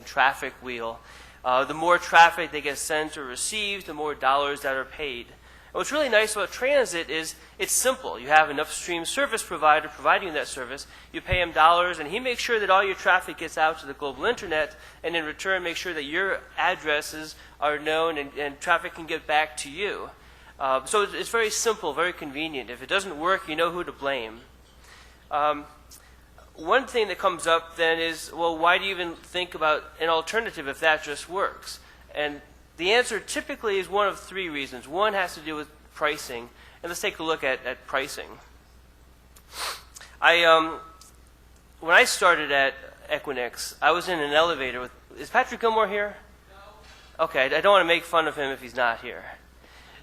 traffic wheel. The more traffic that gets sent or received, the more dollars that are paid. And what's really nice about transit is it's simple. You have an upstream service provider providing that service. You pay him dollars, and he makes sure that all your traffic gets out to the global internet, and in return make sure that your addresses are known and traffic can get back to you. So it's very simple, very convenient. If it doesn't work, you know who to blame. One thing that comes up then is, well, why do you even think about an alternative if that just works? And the answer typically is one of three reasons. One has to do with pricing. And let's take a look at pricing. When I started at Equinix, I was in an elevator with... Is Patrick Gilmore here? No. Okay, I don't want to make fun of him if he's not here.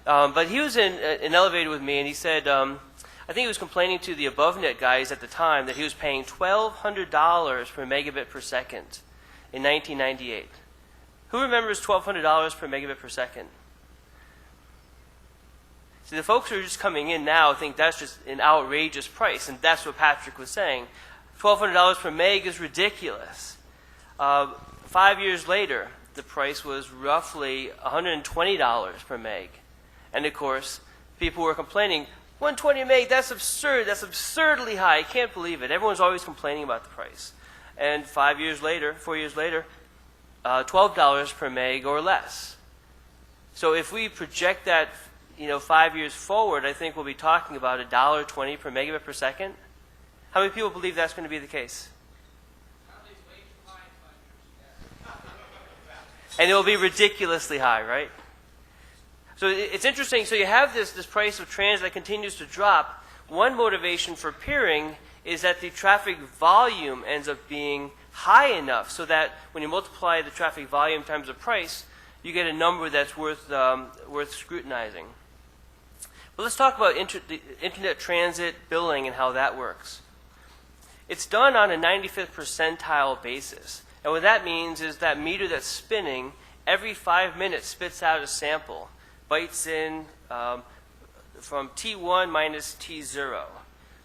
But he was in an elevator with me, and he said... I think he was complaining to the AboveNet guys at the time that he was paying $1,200 per megabit per second in 1998. Who remembers $1,200 per megabit per second? See, the folks who are just coming in now think that's just an outrageous price, and that's what Patrick was saying. $1,200 per meg is ridiculous. 5 years later, the price was roughly $120 per meg. And of course, people were complaining, 120 meg, that's absurd. That's absurdly high. I can't believe it. Everyone's always complaining about the price. And 4 years later, $12 per meg or less. So if we project that, 5 years forward, I think we'll be talking about $1.20 per megabit per second. How many people believe that's going to be the case? And it will be ridiculously high, right? So it's interesting. So you have this price of transit that continues to drop. One motivation for peering is that the traffic volume ends up being high enough so that when you multiply the traffic volume times the price, you get a number that's worth scrutinizing. But let's talk about the internet transit billing and how that works. It's done on a 95th percentile basis. And what that means is that meter that's spinning every 5 minutes spits out a sample. Bytes in from T1 minus T0.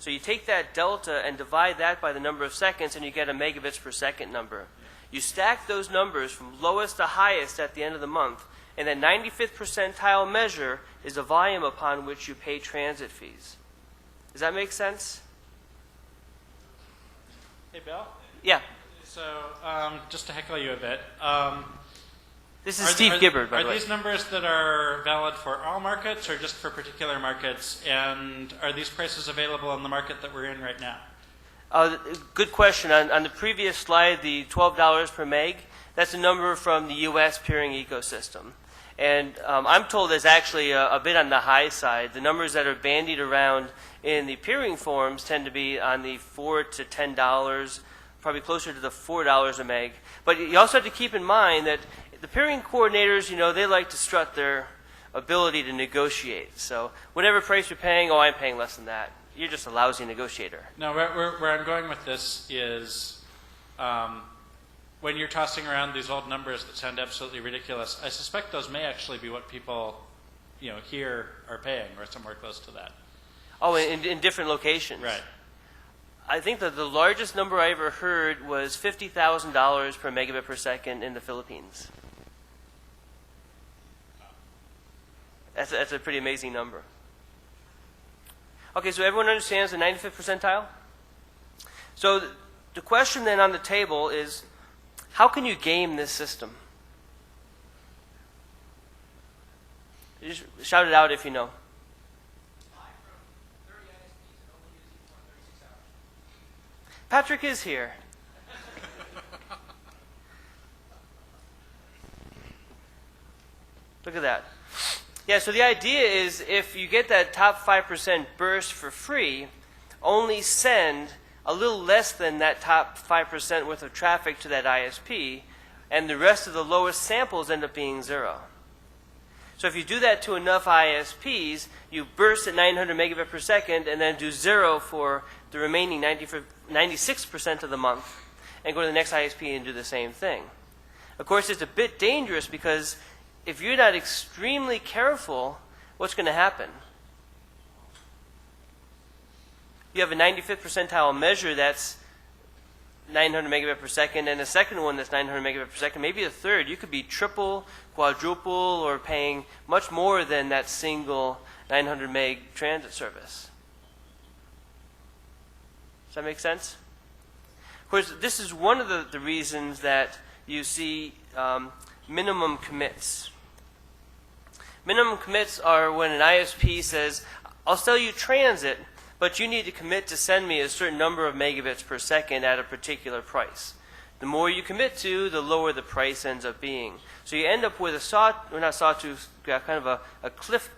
So you take that delta and divide that by the number of seconds, and you get a megabits per second number. You stack those numbers from lowest to highest at the end of the month, and that 95th percentile measure is the volume upon which you pay transit fees. Does that make sense? Hey, Bill? Yeah. So just to heckle you a bit, this is Steve Gibbard, by the way. Are these numbers that are valid for all markets or just for particular markets? And are these prices available on the market that we're in right now? Good question. On the previous slide, the $12 per meg, that's a number from the U.S. peering ecosystem. And I'm told it's actually a bit on the high side. The numbers that are bandied around in the peering forums tend to be on the $4 to $10, probably closer to the $4 a meg. But you also have to keep in mind that the peering coordinators, they like to strut their ability to negotiate. So whatever price you're paying, I'm paying less than that. You're just a lousy negotiator. No, where I'm going with this is when you're tossing around these old numbers that sound absolutely ridiculous, I suspect those may actually be what people here are paying or somewhere close to that. Oh, in different locations. Right. I think that the largest number I ever heard was $50,000 per megabit per second in the Philippines. That's a pretty amazing number. Okay, so everyone understands the 95th percentile? So the question then on the table is, how can you game this system? Just shout it out if you know. Patrick is here. Look at that. Yeah, so the idea is if you get that top 5% burst for free, only send a little less than that top 5% worth of traffic to that ISP, and the rest of the lowest samples end up being zero. So if you do that to enough ISPs, you burst at 900 megabit per second and then do zero for the remaining 96% of the month, and go to the next ISP and do the same thing. Of course, it's a bit dangerous because if you're not extremely careful, what's going to happen? You have a 95th percentile measure that's 900 megabit per second, and a second one that's 900 megabit per second, maybe a third. You could be triple, quadruple, or paying much more than that single 900 meg transit service. Does that make sense? Of course, this is one of the reasons that you see minimum commits. Minimum commits are when an ISP says, I'll sell you transit, but you need to commit to send me a certain number of megabits per second at a particular price. The more you commit to, the lower the price ends up being. So you end up with a kind of a cliff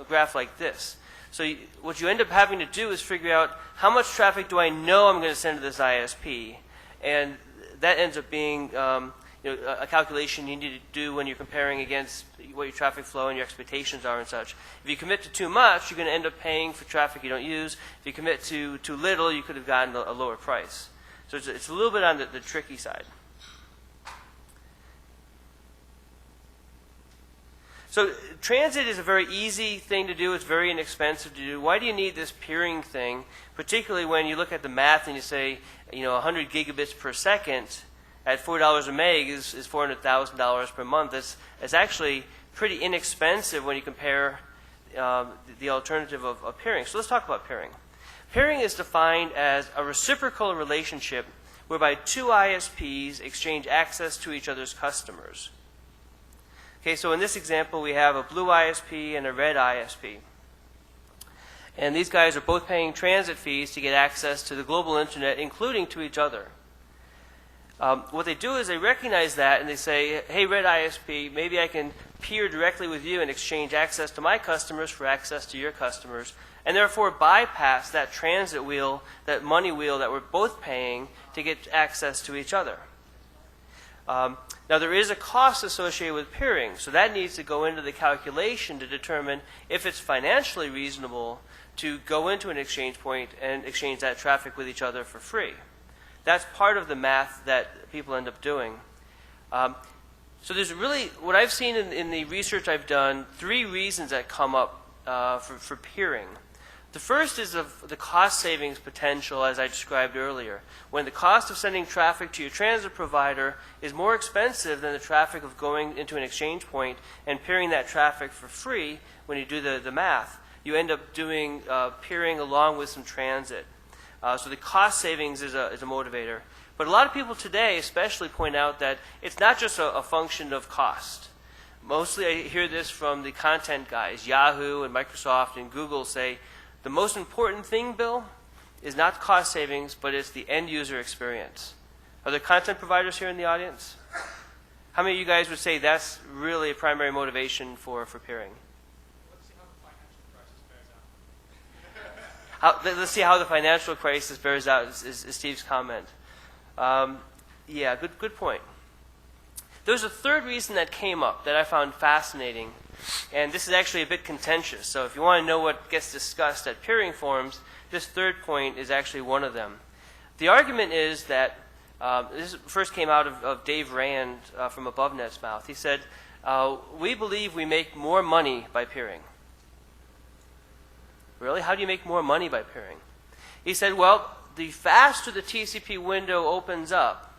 graph like this. So what you end up having to do is figure out how much traffic do I know I'm going to send to this ISP, and that ends up being a calculation you need to do when you're comparing against what your traffic flow and your expectations are and such. If you commit to too much, you're going to end up paying for traffic you don't use. If you commit to too little, you could have gotten a lower price. So it's a little bit on the tricky side. So transit is a very easy thing to do. It's very inexpensive to do. Why do you need this peering thing, particularly when you look at the math and you say, 100 gigabits per second at $4 a meg is $400,000 per month. It's actually pretty inexpensive when you compare the alternative of peering. So let's talk about peering. Peering is defined as a reciprocal relationship whereby two ISPs exchange access to each other's customers. Okay, so in this example, we have a blue ISP and a red ISP. And these guys are both paying transit fees to get access to the global internet, including to each other. What they do is they recognize that and they say, hey, red ISP, maybe I can peer directly with you and exchange access to my customers for access to your customers, and therefore bypass that transit wheel, that money wheel that we're both paying to get access to each other. Now, there is a cost associated with peering, so that needs to go into the calculation to determine if it's financially reasonable to go into an exchange point and exchange that traffic with each other for free. That's part of the math that people end up doing. So there's really, what I've seen in the research I've done, three reasons that come up for peering. The first is of the cost savings potential, as I described earlier. When the cost of sending traffic to your transit provider is more expensive than the traffic of going into an exchange point and peering that traffic for free, when you do the math, you end up doing peering along with some transit. So the cost savings is a motivator. But a lot of people today especially point out that it's not just a function of cost. Mostly I hear this from the content guys. Yahoo and Microsoft and Google say, the most important thing, Bill, is not cost savings, but it's the end user experience. Are there content providers here in the audience? How many of you guys would say that's really a primary motivation for peering? Let's see how the financial crisis bears out. Let's see how the financial crisis bears out, is Steve's comment. Yeah, good point. There's a third reason that came up that I found fascinating, and this is actually a bit contentious. So if you want to know what gets discussed at peering forums, this third point is actually one of them. The argument is that, this first came out of Dave Rand from AboveNet's mouth. He said, we believe we make more money by peering. Really? How do you make more money by peering? He said, well, the faster the TCP window opens up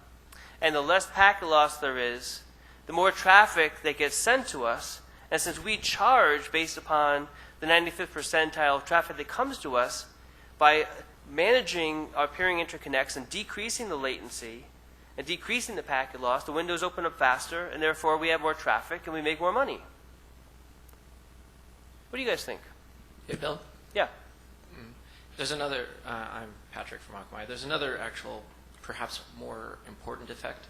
and the less packet loss there is, the more traffic that gets sent to us. And since we charge based upon the 95th percentile traffic that comes to us, by managing our peering interconnects and decreasing the latency and decreasing the packet loss, the windows open up faster, and therefore we have more traffic and we make more money. What do you guys think? Hey, Bill? Yeah. There's another, I'm Patrick from Akamai. There's another actual, perhaps more important effect,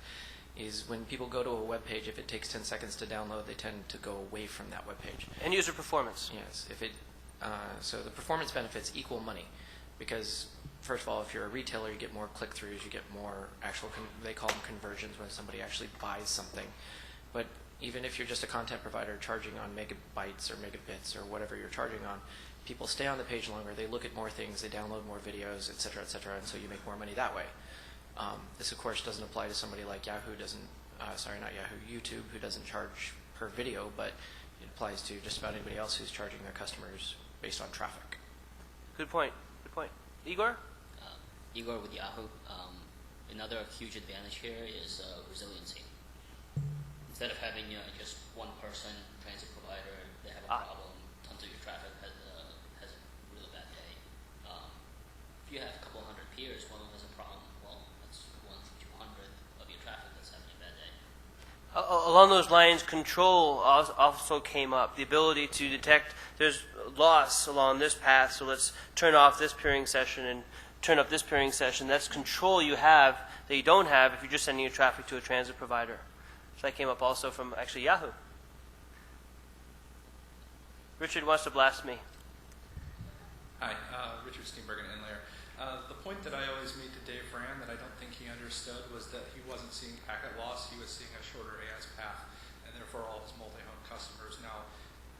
is when people go to a web page, if it takes 10 seconds to download, they tend to go away from that web page. End user performance. Yes. So the performance benefits equal money, because first of all, if you're a retailer, you get more click-throughs, you get more actual, they call them conversions, when somebody actually buys something. But even if you're just a content provider charging on megabytes or megabits or whatever you're charging on, people stay on the page longer, they look at more things, they download more videos, et cetera, and so you make more money that way. This, of course, doesn't apply to somebody like Yahoo, YouTube, who doesn't charge per video, but it applies to just about anybody else who's charging their customers based on traffic. Good point. Igor? Igor with Yahoo. another huge advantage here is resiliency. Instead of having just one person, transit provider, they have a problem, tons of your traffic has a really bad day. If you have a couple hundred peers, one of them has a problem, well, that's 1/200 of your traffic that's having a bad day. Along those lines, control also came up. The ability to detect there's loss along this path, so let's turn off this peering session and turn up this peering session. That's control you have that you don't have if you're just sending your traffic to a transit provider. So that came up also from actually Yahoo. Richard wants to blast me. Hi, Richard Steenberg, an inlayer. The point that I always made to Dave Rand that I don't think he understood was that he wasn't seeing packet loss, he was seeing a shorter AS path, and therefore all his multi-home customers now,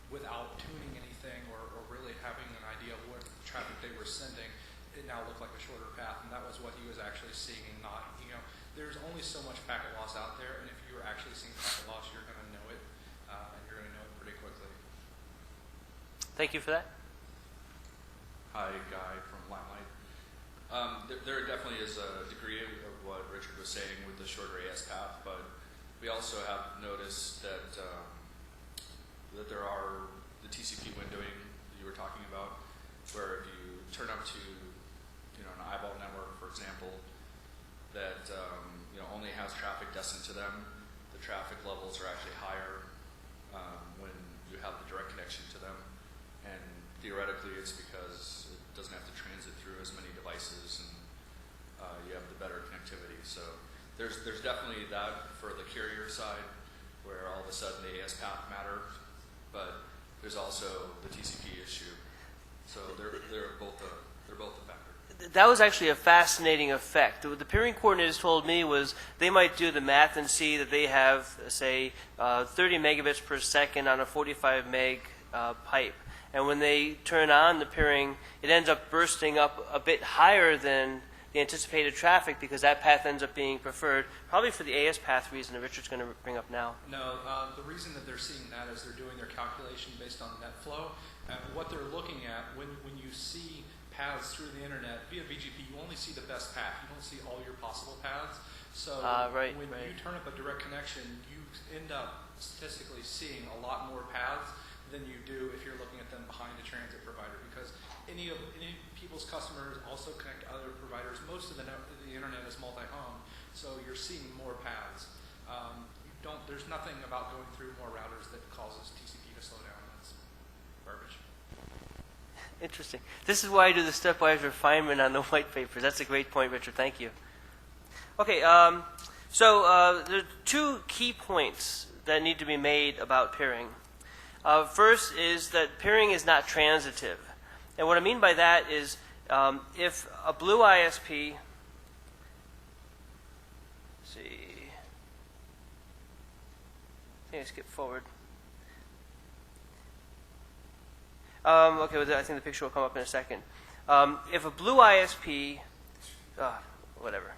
without tuning anything or really having an idea of what traffic they were sending, it now looked like a shorter path, and that was what he was actually seeing, and not, there's only so much packet loss out there, and if you're actually seeing packet loss, you're going to know it, and you're going to know it pretty quickly. Thank you for that. Hi, Guy from Limelight. There definitely is a degree of what Richard was saying with the shorter AS path, but we also have noticed that that there are the TCP windowing that you were talking about, where if you turn up to an eyeball network, for example, that only has traffic destined to them, the traffic levels are actually higher when you have the direct connection to them, and theoretically it's because it doesn't have to transit through as many devices, and you have the better connectivity. So there's definitely that for the carrier side, where all of a sudden the AS path matters, but there's also the TCP issue. So they're both a factor. That was actually a fascinating effect. What the peering coordinators told me was they might do the math and see that they have, say, 30 megabits per second on a 45 meg pipe. And when they turn on the peering, it ends up bursting up a bit higher than the anticipated traffic because that path ends up being preferred, probably for the AS path reason that Richard's going to bring up now. No, the reason that they're seeing that is they're doing their calculation based on net flow. And what they're looking at, when you see paths through the internet via BGP, you only see the best path. You don't see all your possible paths. So when you turn up a direct connection, you end up statistically seeing a lot more paths than you do if you're looking at them behind a transit provider, because any people's customers also connect to other providers. Most of the internet is multi-home, so you're seeing more paths. There's nothing about going through more routers that causes TCP to slow down. That's garbage. Interesting. This is why I do the stepwise refinement on the white papers. That's a great point, Richard. Thank you. Okay, so there are two key points that need to be made about peering. First is that peering is not transitive. And what I mean by that is if a blue ISP, let's see, I think I skipped forward. Okay, well, I think the picture will come up in a second. If a blue ISP, whatever.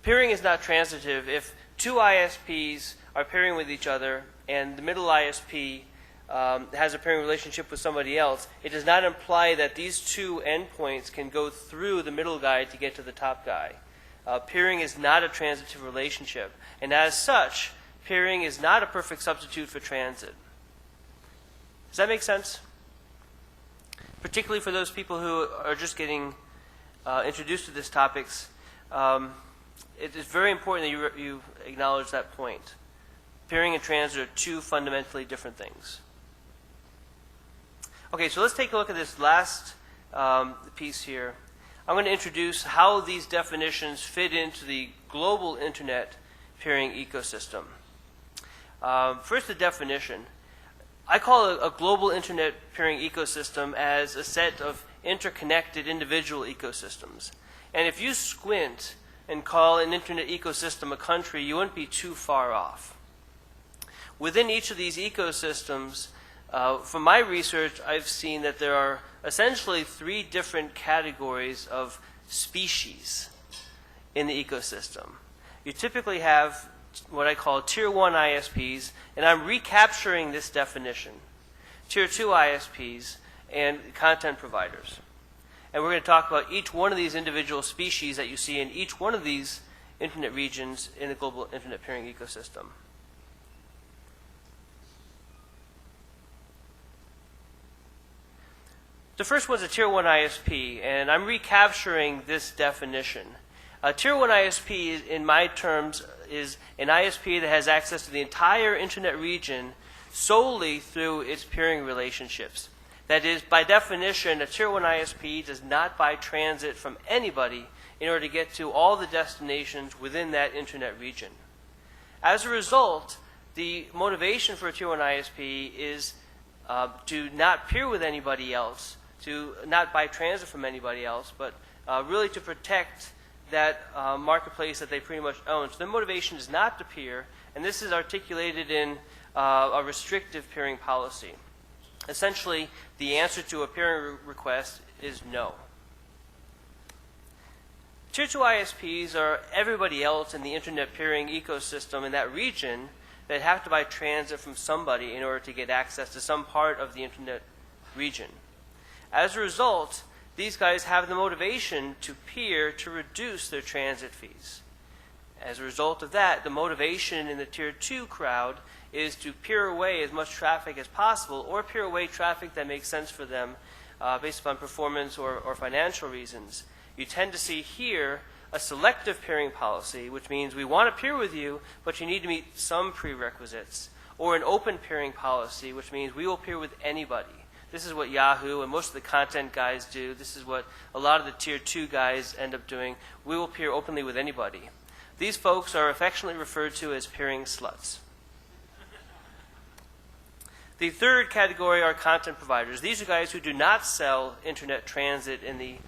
Peering is not transitive. If two ISPs are peering with each other and the middle ISP has a peering relationship with somebody else, it does not imply that these two endpoints can go through the middle guy to get to the top guy. Peering is not a transitive relationship. And as such, peering is not a perfect substitute for transit. Does that make sense? Particularly for those people who are just getting introduced to these topics, it is very important that you acknowledge that point. Peering and transit are two fundamentally different things. Okay, so let's take a look at this last piece here. I'm going to introduce how these definitions fit into the global internet peering ecosystem. First, the definition. I call a global internet peering ecosystem as a set of interconnected individual ecosystems. And if you squint and call an internet ecosystem a country, you wouldn't be too far off. Within each of these ecosystems, from my research, I've seen that there are essentially three different categories of species in the ecosystem. You typically have what I call Tier 1 ISPs, and I'm recapturing this definition. Tier 2 ISPs and content providers. And we're going to talk about each one of these individual species that you see in each one of these internet regions in the global internet peering ecosystem. The first one's a Tier 1 ISP, and I'm recapturing this definition. A Tier 1 ISP, in my terms, is an ISP that has access to the entire internet region solely through its peering relationships. That is, by definition, a Tier 1 ISP does not buy transit from anybody in order to get to all the destinations within that internet region. As a result, the motivation for a Tier 1 ISP is to not peer with anybody else, to not buy transit from anybody else, but really to protect that marketplace that they pretty much own. So the motivation is not to peer, and this is articulated in a restrictive peering policy. Essentially, the answer to a peering request is no. Tier 2 ISPs are everybody else in the internet peering ecosystem in that region that have to buy transit from somebody in order to get access to some part of the internet region. As a result, these guys have the motivation to peer to reduce their transit fees. As a result of that, the motivation in the Tier 2 crowd is to peer away as much traffic as possible, or peer away traffic that makes sense for them based upon performance or financial reasons. You tend to see here a selective peering policy, which means we want to peer with you, but you need to meet some prerequisites, or an open peering policy, which means we will peer with anybody. This is what Yahoo and most of the content guys do. This is what a lot of the Tier 2 guys end up doing. We will peer openly with anybody. These folks are affectionately referred to as peering sluts. The third category are content providers. These are guys who do not sell internet transit in the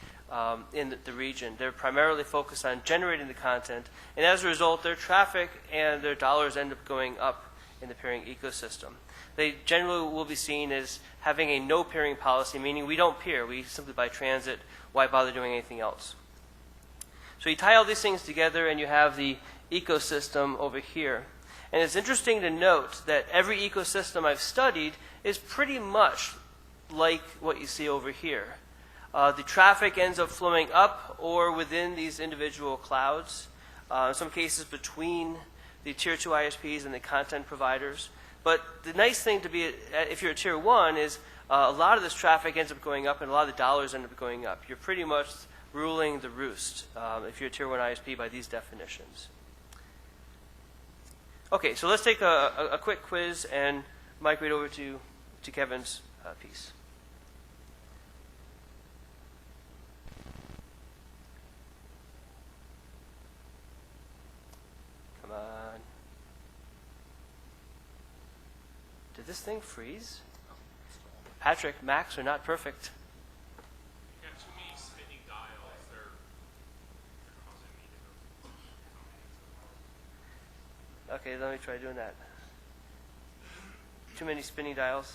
region. They're primarily focused on generating the content, and as a result, their traffic and their dollars end up going up in the peering ecosystem. They generally will be seen as having a no peering policy, meaning we don't peer. We simply buy transit. Why bother doing anything else? So you tie all these things together, and you have the ecosystem over here. And it's interesting to note that every ecosystem I've studied is pretty much like what you see over here. The traffic ends up flowing up or within these individual clouds, in some cases between the Tier 2 ISPs and the content providers. But the nice thing to be, if you're a Tier 1, is a lot of this traffic ends up going up and a lot of the dollars end up going up. You're pretty much ruling the roost if you're a Tier 1 ISP by these definitions. Okay, so let's take a quick quiz and migrate over to Kevin's piece. Come on. Did this thing freeze? Patrick, Macs are not perfect. You got too many spinning dials. They're causing me to go. Okay, let me try doing that. Too many spinning dials.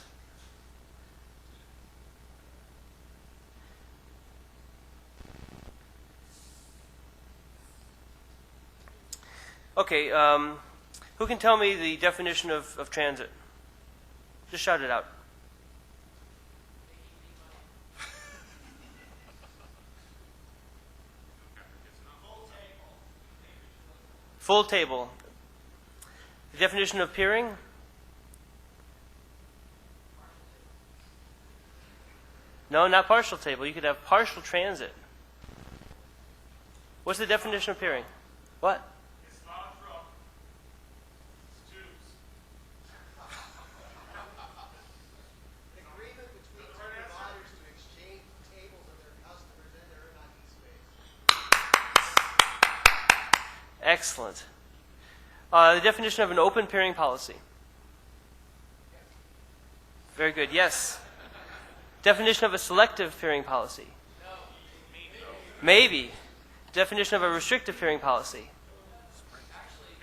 Okay, who can tell me the definition of transit? Just shout it out. Full table. The definition of peering? No, not partial table. You could have partial transit. What's the definition of peering? What? It's not a truck. It's tubes. Agreement between two providers to exchange tables of their customers and their space. Excellent. The definition of an open peering policy. Very good. Yes. Definition of a selective peering policy. No. Maybe. Definition of a restrictive peering policy. Actually,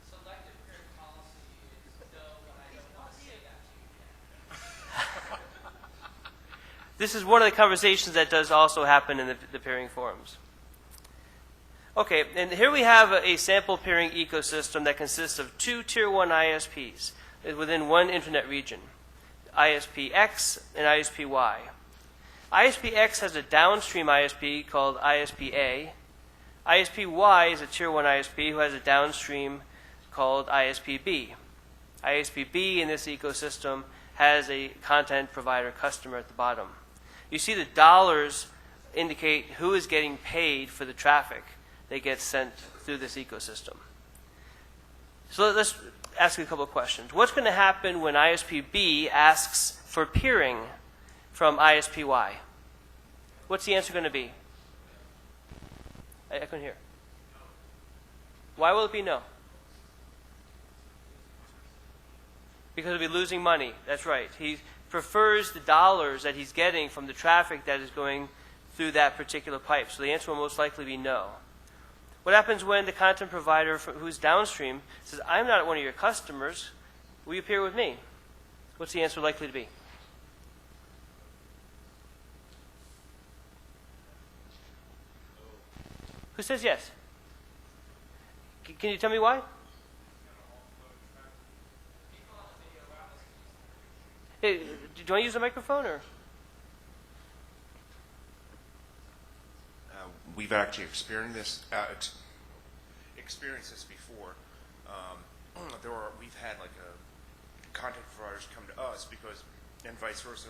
selective peering policy is no when I don't want to say that to you. This is one of the conversations that does also happen in the peering forums. Okay, and here we have a sample peering ecosystem that consists of two Tier 1 ISPs within one internet region, ISP X and ISP Y. ISP X has a downstream ISP called ISP A, ISP Y is a Tier 1 ISP who has a downstream called ISP B. ISP B in this ecosystem has a content provider customer at the bottom. You see the dollars indicate who is getting paid for the traffic that gets sent through this ecosystem. So let's ask you a couple of questions. What's going to happen when ISP B asks for peering from ISP Y? What's the answer going to be? I couldn't hear. Why will it be no? Because he'll be losing money. That's right. He prefers the dollars that he's getting from the traffic that is going through that particular pipe. So the answer will most likely be no. What happens when the content provider who's downstream says, I'm not one of your customers, will you peer with me? What's the answer likely to be? Who says yes? Can you tell me why? Hey, do I use the microphone or? We've actually experienced this before. We've had like content providers come to us because, and vice versa.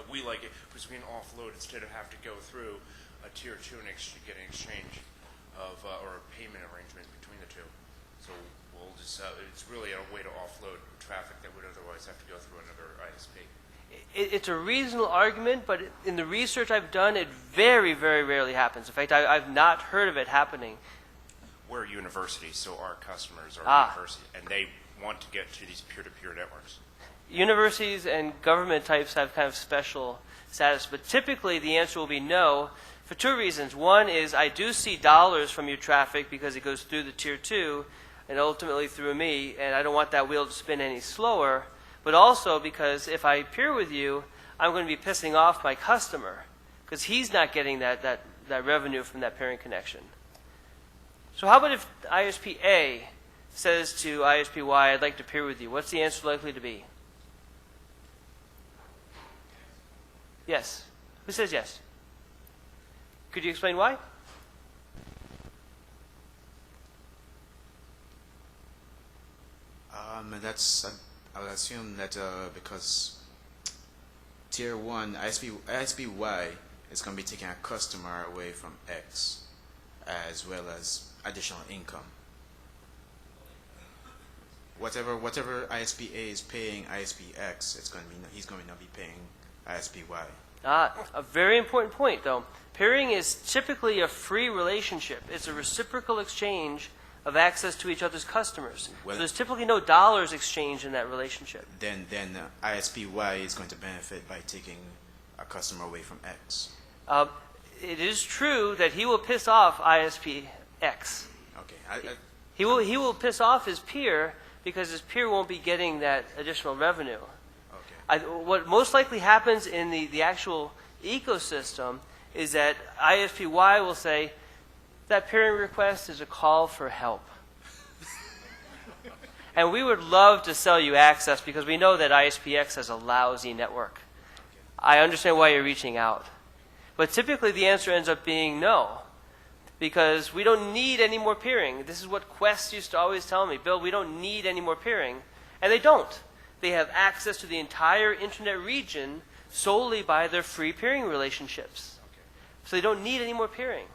We like it because we can offload instead of have to go through a tier 2 and get an exchange of or a payment arrangement between the two. So we'll just it's really a way to offload traffic that would otherwise have to go through another ISP. It's a reasonable argument, but in the research I've done, it very, very rarely happens. In fact, I've not heard of it happening. We're a university, so our customers are university, and they want to get to these peer-to-peer networks. Universities and government types have kind of special status, but typically the answer will be no for two reasons. One is I do see dollars from your traffic because it goes through the tier 2 and ultimately through me, and I don't want that wheel to spin any slower. But also because if I peer with you, I'm going to be pissing off my customer because he's not getting that revenue from that peering connection. So how about if ISP A says to ISP Y, I'd like to peer with you? What's the answer likely to be? Yes. Who says yes? Could you explain why? I would assume that because Tier 1 ISP Y is going to be taking a customer away from X as well as additional income. Whatever ISP A is paying ISP X, he's going to not be paying ISP Y. A very important point, though. Peering is typically a free relationship. It's a reciprocal exchange of access to each other's customers. So there's typically no dollars exchanged in that relationship. Then ISP Y is going to benefit by taking a customer away from X. It is true that he will piss off ISP X. Okay. He will piss off his peer because his peer won't be getting that additional revenue. Okay. What most likely happens in the actual ecosystem is that ISP Y will say, that peering request is a call for help. And we would love to sell you access because we know that ISPX has a lousy network. I understand why you're reaching out. But typically the answer ends up being no. Because we don't need any more peering. This is what Quest used to always tell me. Bill, we don't need any more peering. And they don't. They have access to the entire internet region solely by their free peering relationships. So they don't need any more peering.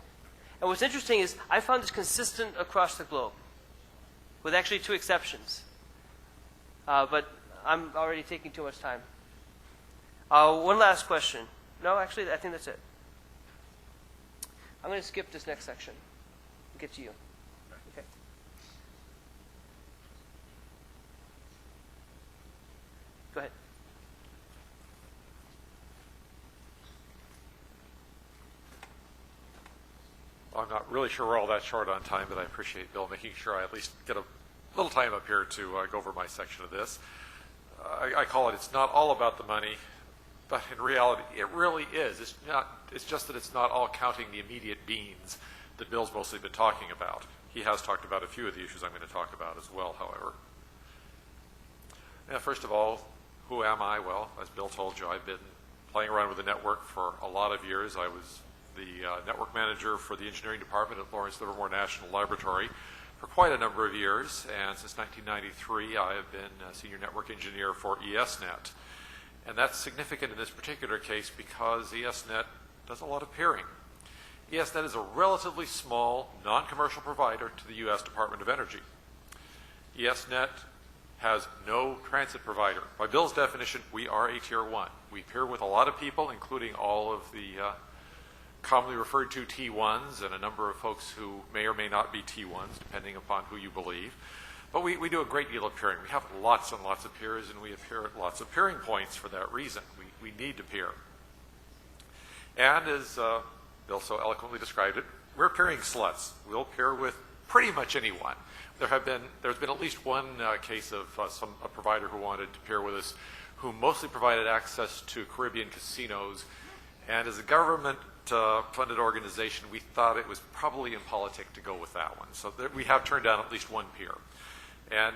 And what's interesting is I found this consistent across the globe, with actually 2 exceptions. But I'm already taking too much time. One last question. No, actually, I think that's it. I'm going to skip this next section and get to you. Okay. Go ahead. I'm not really sure we're all that short on time, but I appreciate Bill making sure I at least get a little time up here to go over my section of this. I call it, it's not all about the money, but in reality, it really is. It's just that it's not all counting the immediate beans that Bill's mostly been talking about. He has talked about a few of the issues I'm going to talk about as well, however. Now, first of all, who am I? Well, as Bill told you, I've been playing around with the network for a lot of years. I was the network manager for the engineering department at Lawrence Livermore National Laboratory for quite a number of years, and since 1993 I have been a senior network engineer for ESnet. And that's significant in this particular case because ESnet does a lot of peering. ESnet is a relatively small, non-commercial provider to the U.S. Department of Energy. ESnet has no transit provider. By Bill's definition, we are a Tier 1. We peer with a lot of people, including all of the commonly referred to T1s and a number of folks who may or may not be T1s, depending upon who you believe. But we do a great deal of peering. We have lots and lots of peers, and we appear at lots of peering points for that reason. We need to peer. And as Bill so eloquently described it, we're peering sluts. We'll peer with pretty much anyone. There's been at least one case of a provider who wanted to peer with us, who mostly provided access to Caribbean casinos. And as a government-funded organization, we thought it was probably impolitic to go with that one. So we have turned down at least one peer. And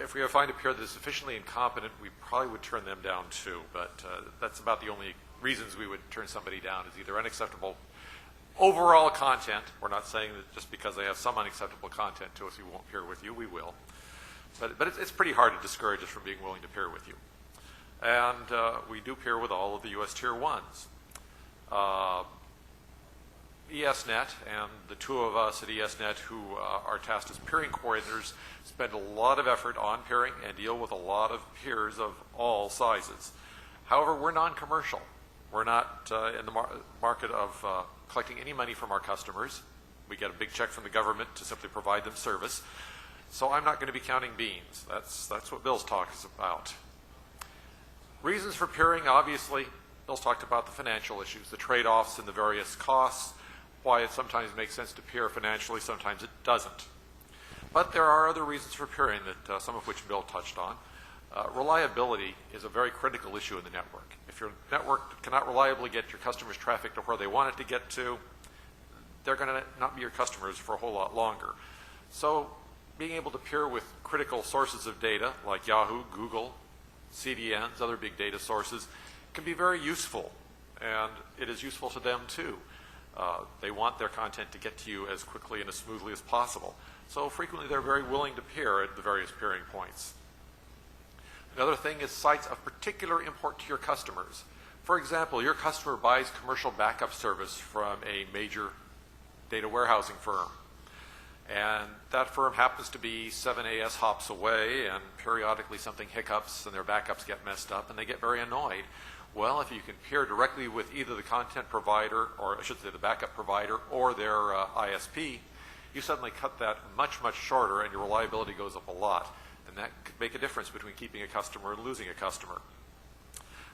if we find a peer that is sufficiently incompetent, we probably would turn them down too. But that's about the only reasons we would turn somebody down, is either unacceptable overall content. We're not saying that just because they have some unacceptable content to us, we won't peer with you. We will. But it's pretty hard to discourage us from being willing to peer with you. And we do peer with all of the U.S. Tier 1s. ESnet and the two of us at ESnet who are tasked as peering coordinators spend a lot of effort on peering and deal with a lot of peers of all sizes. However, we're non-commercial. We're not in the market of collecting any money from our customers. We get a big check from the government to simply provide them service. So I'm not going to be counting beans. That's what Bill's talk is about. Reasons for peering, obviously, Bill's talked about the financial issues, the trade-offs and the various costs, why it sometimes makes sense to peer financially, sometimes it doesn't. But there are other reasons for peering, that some of which Bill touched on. Reliability is a very critical issue in the network. If your network cannot reliably get your customers' traffic to where they want it to get to, they're going to not be your customers for a whole lot longer. So being able to peer with critical sources of data like Yahoo, Google, CDNs, other big data sources can be very useful, and it is useful to them too. They want their content to get to you as quickly and as smoothly as possible. So frequently they're very willing to peer at the various peering points. Another thing is sites of particular import to your customers. For example, your customer buys commercial backup service from a major data warehousing firm. And that firm happens to be 7 AS hops away, and periodically something hiccups and their backups get messed up and they get very annoyed. Well, if you can peer directly with either the content provider, or I should say the backup provider, or their ISP, you suddenly cut that much, much shorter and your reliability goes up a lot. And that could make a difference between keeping a customer and losing a customer.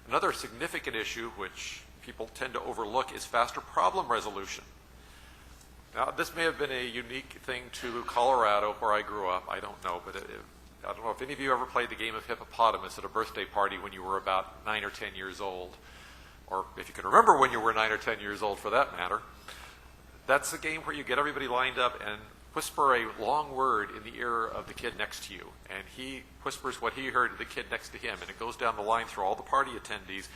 Another significant issue, which people tend to overlook, is faster problem resolution. Now, this may have been a unique thing to Colorado, where I grew up. I don't know, but I don't know if any of you ever played the game of hippopotamus at a birthday party when you were about 9 or 10 years old, or if you can remember when you were 9 or 10 years old for that matter. That's a game where you get everybody lined up and whisper a long word in the ear of the kid next to you, and he whispers what he heard to the kid next to him, and it goes down the line through all the party attendees,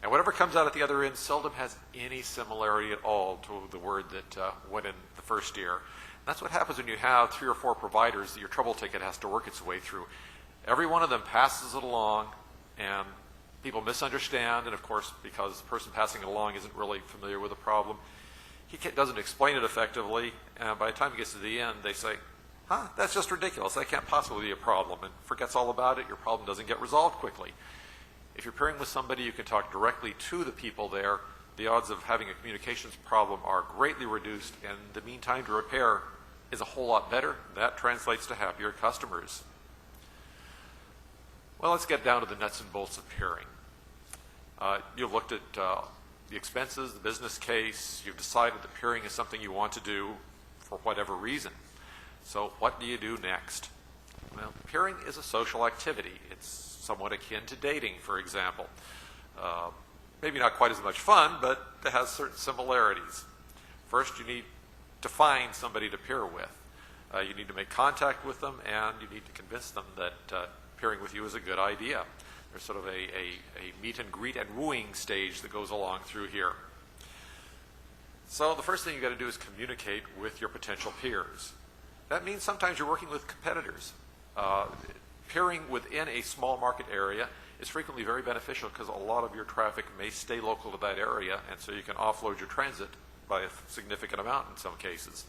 and whatever comes out at the other end seldom has any similarity at all to the word that went in the first ear. That's what happens when you have 3 or 4 providers that your trouble ticket has to work its way through. Every one of them passes it along, and people misunderstand, and of course, because the person passing it along isn't really familiar with the problem, he doesn't explain it effectively, and by the time he gets to the end, they say, that's just ridiculous, that can't possibly be a problem, and forgets all about it. Your problem doesn't get resolved quickly. If you're pairing with somebody you can talk directly to the people there, the odds of having a communications problem are greatly reduced, and the mean time to repair is a whole lot better. That translates to happier customers. Well, let's get down to the nuts and bolts of pairing. You've looked at the expenses, the business case. You've decided that pairing is something you want to do for whatever reason. So what do you do next? Well, pairing is a social activity. It's somewhat akin to dating, for example. Maybe not quite as much fun, but it has certain similarities. First, you need to find somebody to pair with. You need to make contact with them, and you need to convince them that pairing with you is a good idea. There's sort of a meet and greet and wooing stage that goes along through here. So the first thing you got to do is communicate with your potential peers. That means sometimes you're working with competitors. Peering within a small market area is frequently very beneficial because a lot of your traffic may stay local to that area, and so you can offload your transit by a significant amount in some cases.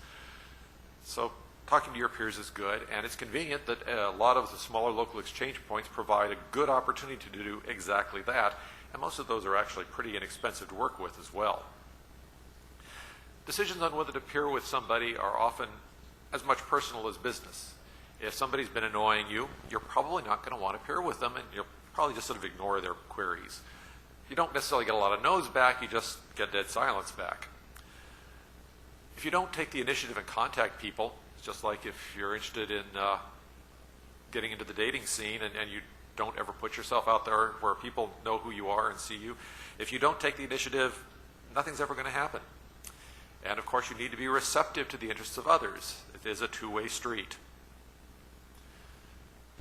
So talking to your peers is good, and it's convenient that a lot of the smaller local exchange points provide a good opportunity to do exactly that, and most of those are actually pretty inexpensive to work with as well. Decisions on whether to peer with somebody are often as much personal as business. If somebody's been annoying you, you're probably not going to want to peer with them, and you'll probably just sort of ignore their queries. You don't necessarily get a lot of no's back, you just get dead silence back. If you don't take the initiative and contact people, it's just like if you're interested in getting into the dating scene and you don't ever put yourself out there where people know who you are and see you. If you don't take the initiative, nothing's ever going to happen. And of course, you need to be receptive to the interests of others. It is a two-way street.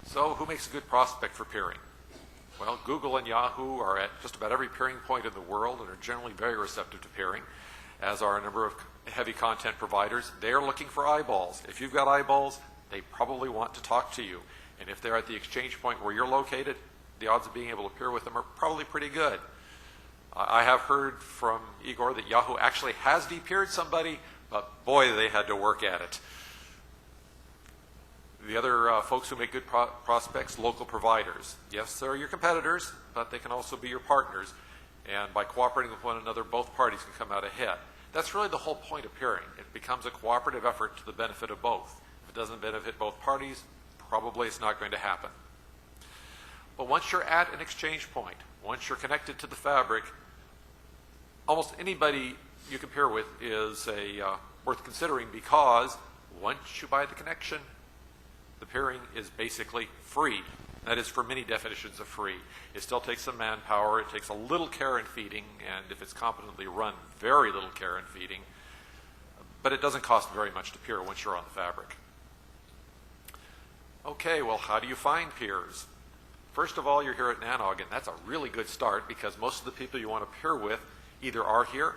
So who makes a good prospect for peering? Well, Google and Yahoo are at just about every peering point in the world and are generally very receptive to peering, as are a number of heavy content providers. They're looking for eyeballs. If you've got eyeballs, they probably want to talk to you. And if they're at the exchange point where you're located, the odds of being able to peer with them are probably pretty good. I have heard from Igor that Yahoo actually has de-peered somebody, but boy, they had to work at it. The other folks who make good prospects, local providers. Yes, they're your competitors, but they can also be your partners. And by cooperating with one another, both parties can come out ahead. That's really the whole point of peering. It becomes a cooperative effort to the benefit of both. If it doesn't benefit both parties, probably it's not going to happen. But once you're at an exchange point, once you're connected to the fabric, almost anybody you can peer with is worth considering, because once you buy the connection, the peering is basically free. That is, for many definitions of free. It still takes some manpower. It takes a little care and feeding, and if it's competently run, very little care and feeding. But it doesn't cost very much to peer once you're on the fabric. Okay, well, how do you find peers? First of all, you're here at Nanog, and that's a really good start because most of the people you want to peer with either are here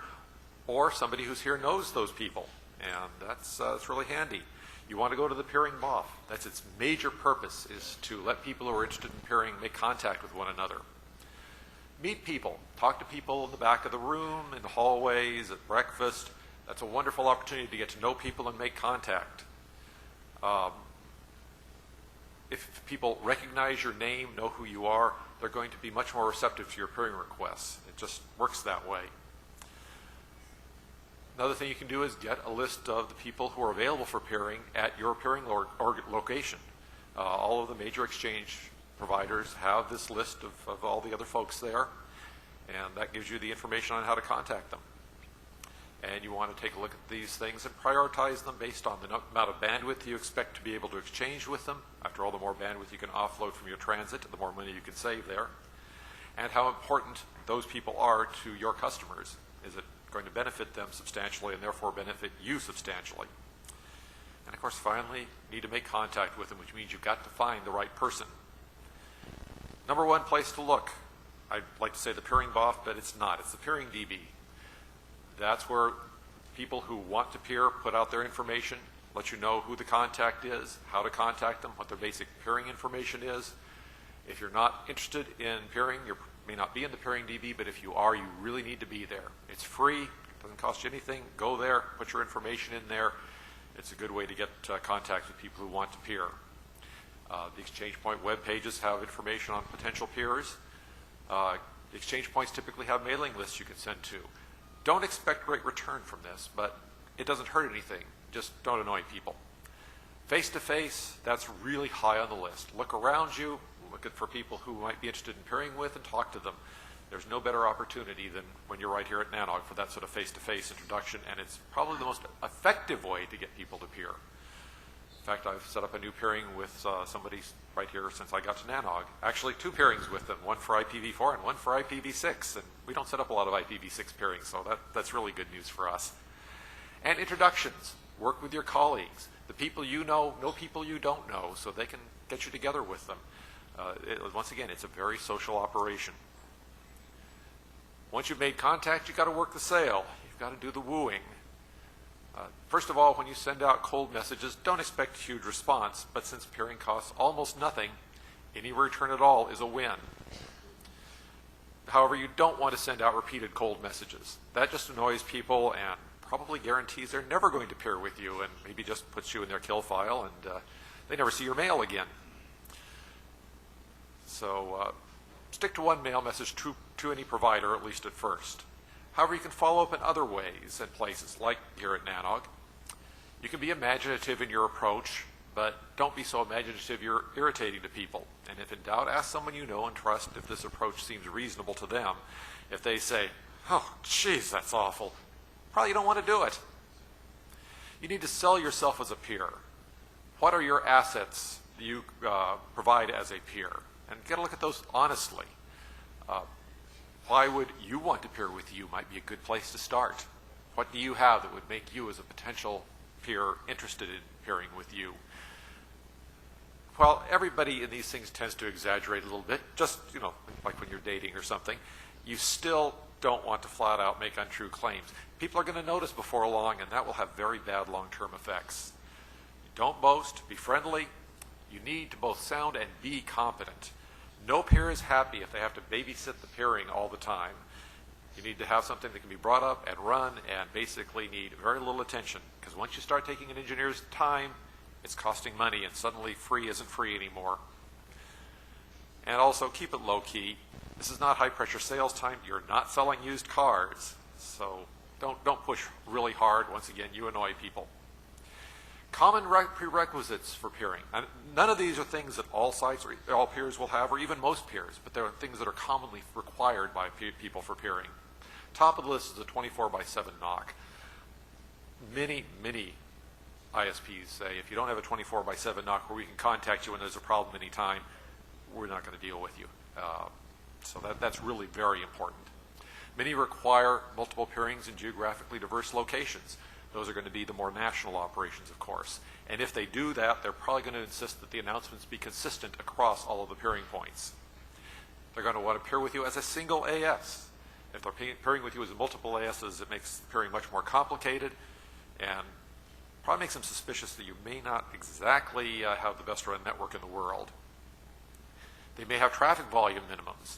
or somebody who's here knows those people, and that's really handy. You want to go to the peering BOF. That's its major purpose, is to let people who are interested in peering make contact with one another. Meet people. Talk to people in the back of the room, in the hallways, at breakfast. That's a wonderful opportunity to get to know people and make contact. If people recognize your name, know who you are, they're going to be much more receptive to your peering requests. It just works that way. Another thing you can do is get a list of the people who are available for peering at your peering location. All of the major exchange providers have this list of all the other folks there, and that gives you the information on how to contact them. And you want to take a look at these things and prioritize them based on the amount of bandwidth you expect to be able to exchange with them. After all, the more bandwidth you can offload from your transit, the more money you can save there. And how important those people are to your customers. Is it going to benefit them substantially and therefore benefit you substantially? And of course, finally, you need to make contact with them, which means you've got to find the right person. Number one place to look. I'd like to say the peering BOF, but it's not. It's the peering DB. That's where people who want to peer put out their information, let you know who the contact is, how to contact them, what their basic peering information is. If you're not interested in peering, you may not be in the peering DB, but if you are, you really need to be there. It's free, it doesn't cost you anything. Go there, put your information in there. It's a good way to get contact with people who want to peer. The Exchange Point web pages have information on potential peers. The Exchange Points typically have mailing lists you can send to. Don't expect great return from this, but it doesn't hurt anything. Just don't annoy people. Face-to-face, that's really high on the list. Look around you, look for people who might be interested in peering with, and talk to them. There's no better opportunity than when you're right here at Nanog for that sort of face-to-face introduction, and it's probably the most effective way to get people to peer. In fact, I've set up a new peering with somebody right here since I got to Nanog. Actually, 2 peerings with them, one for IPv4 and one for IPv6. And we don't set up a lot of IPv6 peerings, so that's really good news for us. And introductions. Work with your colleagues. The people you know people you don't know, so they can get you together with them. Once again, it's a very social operation. Once you've made contact, you've got to work the sale. You've got to do the wooing. First of all, when you send out cold messages, don't expect a huge response, but since peering costs almost nothing, any return at all is a win. However, you don't want to send out repeated cold messages. That just annoys people and probably guarantees they're never going to peer with you, and maybe just puts you in their kill file and they never see your mail again. So stick to one mail message to any provider, at least at first. However, you can follow up in other ways and places, like here at Nanog. You can be imaginative in your approach, but don't be so imaginative you're irritating to people. And if in doubt, ask someone you know and trust if this approach seems reasonable to them. If they say, "Oh, geez, that's awful," probably you don't want to do it. You need to sell yourself as a peer. What are your assets you provide as a peer? And get a look at those honestly. Why would you want to peer with you might be a good place to start. What do you have that would make you as a potential peer interested in peering with you? Well, everybody in these things tends to exaggerate a little bit, just, like when you're dating or something. You still don't want to flat out make untrue claims. People are going to notice before long, and that will have very bad long-term effects. Don't boast, be friendly. You need to both sound and be competent. No peer is happy if they have to babysit the peering all the time. You need to have something that can be brought up and run and basically need very little attention, because once you start taking an engineer's time, it's costing money, and suddenly free isn't free anymore. And also keep it low key. This is not high pressure sales time. You're not selling used cars. So don't push really hard. Once again, you annoy people. Common prerequisites for peering. And none of these are things that all sites or all peers will have, or even most peers, but there are things that are commonly required by people for peering. Top of the list is a 24/7 knock. Many ISPs say, if you don't have a 24/7 knock where we can contact you when there's a problem anytime, we're not going to deal with you. So that's really very important. Many require multiple peerings in geographically diverse locations. Those are going to be the more national operations, of course. And if they do that, they're probably going to insist that the announcements be consistent across all of the peering points. They're going to want to peer with you as a single AS. If they're peering with you as multiple ASs, it makes peering much more complicated and probably makes them suspicious that you may not exactly have the best run network in the world. They may have traffic volume minimums.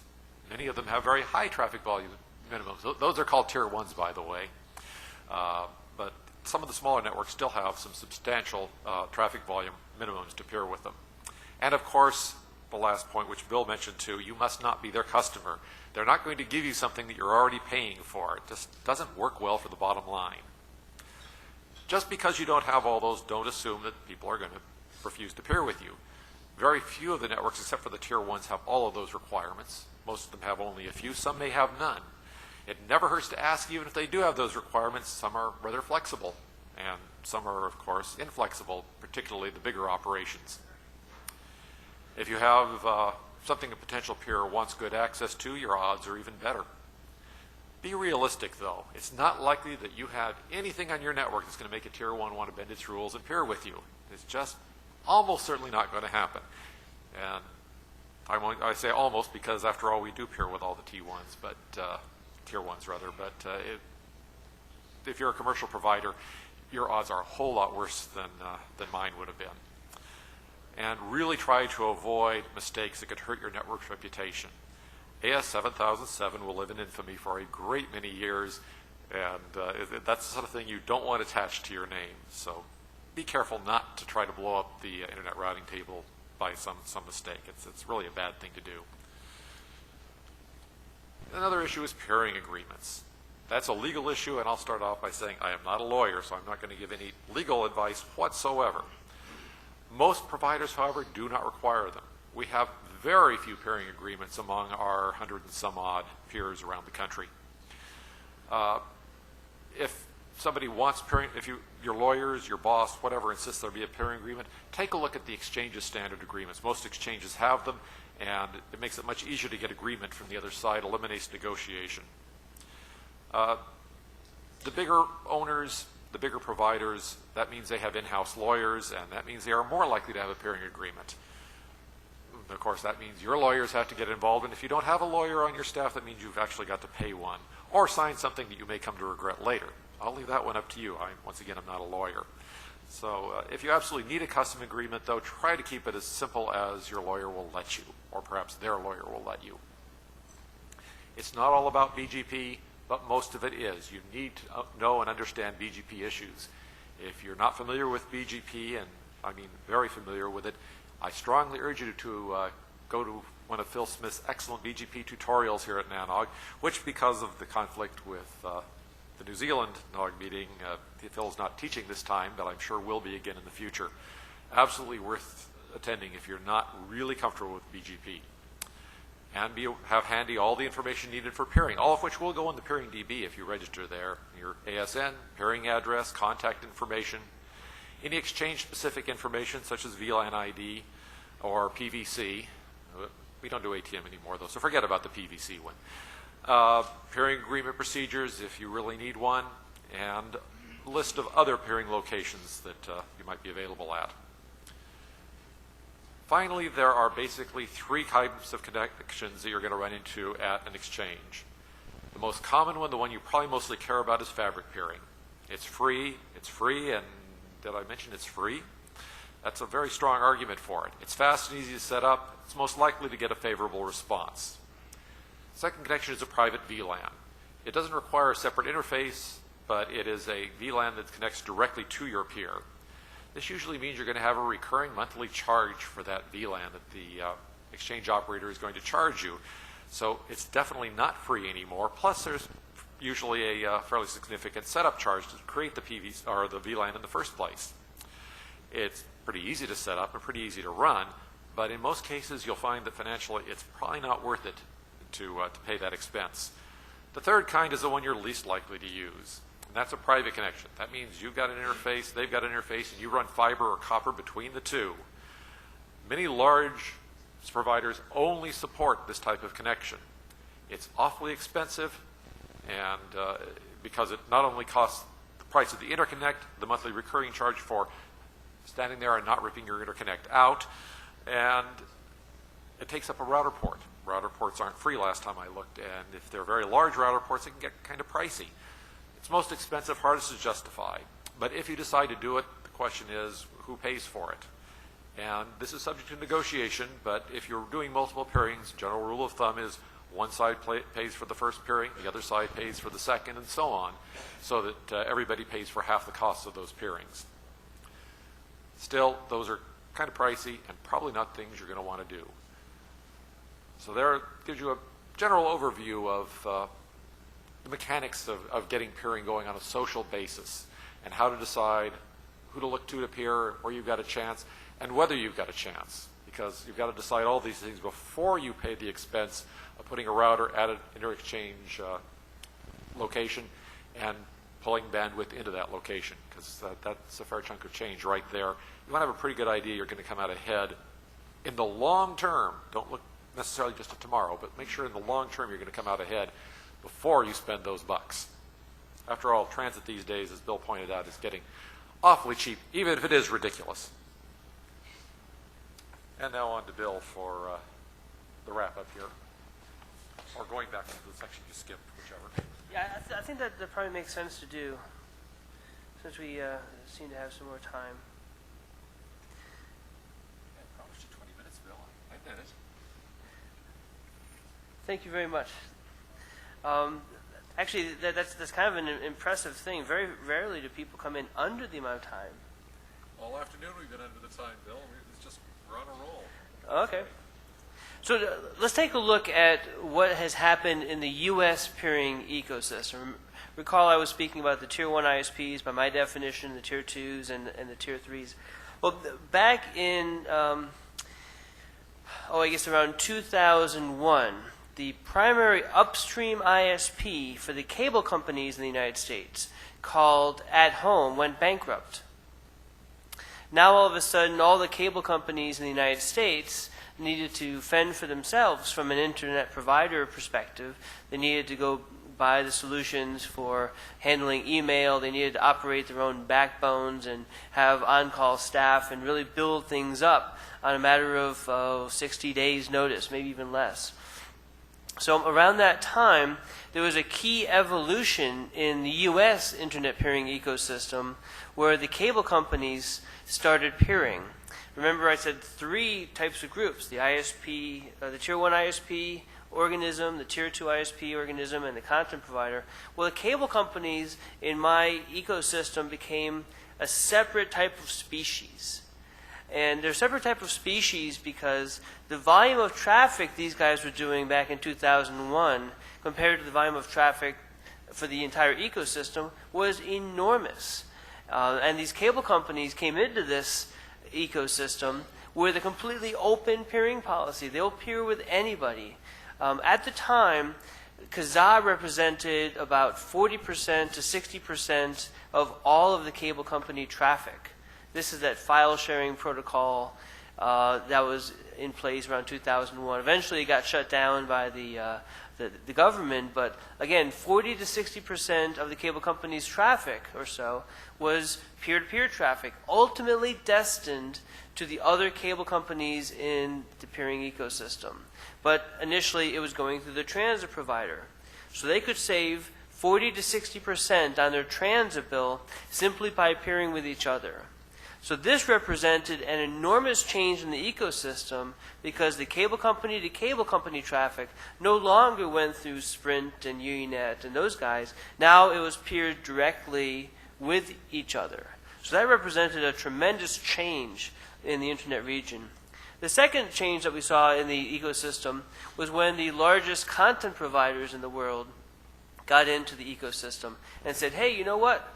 Many of them have very high traffic volume minimums. Those are called tier 1s, by the way. But some of the smaller networks still have some substantial traffic volume minimums to peer with them. And of course, the last point, which Bill mentioned too, you must not be their customer. They're not going to give you something that you're already paying for. It just doesn't work well for the bottom line. Just because you don't have all those, don't assume that people are going to refuse to peer with you. Very few of the networks, except for the tier 1s, have all of those requirements. Most of them have only a few. Some may have none. It never hurts to ask, even if they do have those requirements. Some are rather flexible, and some are, of course, inflexible, particularly the bigger operations. If you have something a potential peer wants good access to, your odds are even better. Be realistic, though. It's not likely that you have anything on your network that's going to make a tier 1 want to bend its rules and peer with you. It's just almost certainly not going to happen. And I say almost because, after all, we do peer with all the T1s, but tier 1s rather. But if you're a commercial provider, your odds are a whole lot worse than mine would have been. And really try to avoid mistakes that could hurt your network's reputation. AS 7007 will live in infamy for a great many years, and that's the sort of thing you don't want attached to your name. So be careful not to try to blow up the internet routing table by some mistake. It's really a bad thing to do. Another issue is peering agreements. That's a legal issue, and I'll start off by saying I am not a lawyer, so I'm not going to give any legal advice whatsoever. Most providers, however, do not require them. We have very few peering agreements among our 100 and some odd peers around the country. If somebody wants peering, if your lawyers, your boss, whatever, insists there be a peering agreement, take a look at the exchange's standard agreements. Most exchanges have them, and it makes it much easier to get agreement from the other side, eliminates negotiation. The bigger owners, the bigger providers, that means they have in-house lawyers, and that means they are more likely to have a peering agreement. Of course, that means your lawyers have to get involved, and if you don't have a lawyer on your staff, that means you've actually got to pay one or sign something that you may come to regret later. I'll leave that one up to you. Once again, I'm not a lawyer. So if you absolutely need a custom agreement, though, try to keep it as simple as your lawyer will let you, or perhaps their lawyer will let you. It's not all about BGP, but most of it is. You need to know and understand BGP issues. If you're not familiar with BGP, and I mean very familiar with it, I strongly urge you to go to one of Phil Smith's excellent BGP tutorials here at NANOG, which, because of the conflict with the New Zealand NOG meeting, Phil's not teaching this time, but I'm sure will be again in the future. Absolutely worth attending if you're not really comfortable with BGP. And have handy all the information needed for peering, all of which will go in the peering DB if you register there. Your ASN, peering address, contact information, any exchange-specific information such as VLAN ID or PVC. We don't do ATM anymore, though, so forget about the PVC one. Peering agreement procedures, if you really need one, and a list of other peering locations that you might be available at. Finally, there are basically three types of connections that you're going to run into at an exchange. The most common one, the one you probably mostly care about, is fabric peering. It's free, and did I mention it's free? That's a very strong argument for it. It's fast and easy to set up. It's most likely to get a favorable response. Second connection is a private VLAN. It doesn't require a separate interface, but it is a VLAN that connects directly to your peer. This usually means you're going to have a recurring monthly charge for that VLAN that the exchange operator is going to charge you. So it's definitely not free anymore. Plus, there's usually a fairly significant setup charge to create the the VLAN in the first place. It's pretty easy to set up and pretty easy to run, but in most cases, you'll find that financially it's probably not worth it to pay that expense. The third kind is the one you're least likely to use. That's a private connection. That means you've got an interface, they've got an interface, and you run fiber or copper between the two. Many large providers only support this type of connection. It's awfully expensive, and because it not only costs the price of the interconnect, the monthly recurring charge for standing there and not ripping your interconnect out, and it takes up a router port. Router ports aren't free last time I looked, and if they're very large router ports, it can get kind of pricey. It's most expensive, hardest to justify. But if you decide to do it, the question is, who pays for it? And this is subject to negotiation, but if you're doing multiple peerings, general rule of thumb is one side pays for the first peering, the other side pays for the second, and so on, so that everybody pays for half the cost of those peerings. Still, those are kind of pricey and probably not things you're going to want to do. So there gives you a general overview of the mechanics of getting peering going on a social basis, and how to decide who to look to peer, where you've got a chance, and whether you've got a chance. Because you've got to decide all these things before you pay the expense of putting a router at an inter-exchange location and pulling bandwidth into that location, because that's a fair chunk of change right there. You want to have a pretty good idea you're going to come out ahead in the long term. Don't look necessarily just at tomorrow, but make sure in the long term you're going to come out ahead before you spend those bucks. After all, transit these days, as Bill pointed out, is getting awfully cheap, even if it is ridiculous. And now on to Bill for the wrap-up here. Or going back to the section you skipped, whichever. Yeah, I think that probably makes sense to do, since we seem to have some more time. I promised you 20 minutes, Bill. I did it. Thank you very much. Actually, that's kind of an impressive thing. Very rarely do people come in under the amount of time. All afternoon we've been under the time, Bill. We're on a roll. Okay. So let's take a look at what has happened in the U.S. peering ecosystem. Recall I was speaking about the Tier 1 ISPs, by my definition, the Tier 2s and the Tier 3s. Well, back in, I guess around 2001, the primary upstream ISP for the cable companies in the United States, called At Home, went bankrupt. Now all of a sudden, all the cable companies in the United States needed to fend for themselves from an internet provider perspective. They needed to go buy the solutions for handling email. They needed to operate their own backbones and have on-call staff and really build things up on a matter of 60 days notice, maybe even less. So around that time, there was a key evolution in the U.S. internet peering ecosystem where the cable companies started peering. Remember I said 3 types of groups, the ISP, the Tier 1 ISP organism, the Tier 2 ISP organism, and the content provider. Well, the cable companies in my ecosystem became a separate type of species. And they're a separate type of species because the volume of traffic these guys were doing back in 2001 compared to the volume of traffic for the entire ecosystem was enormous. And these cable companies came into this ecosystem with a completely open peering policy. They'll peer with anybody. At the time, Kazaa represented about 40% to 60% of all of the cable company traffic. This is that file sharing protocol that was in place around 2001. Eventually it got shut down by the government, but again, 40 to 60% of the cable company's traffic or so was peer-to-peer traffic, ultimately destined to the other cable companies in the peering ecosystem. But initially it was going through the transit provider. So they could save 40 to 60% on their transit bill simply by peering with each other. So this represented an enormous change in the ecosystem because the cable company to cable company traffic no longer went through Sprint and ESnet and those guys. Now it was peered directly with each other. So that represented a tremendous change in the internet region. The second change that we saw in the ecosystem was when the largest content providers in the world got into the ecosystem and said, hey, you know what?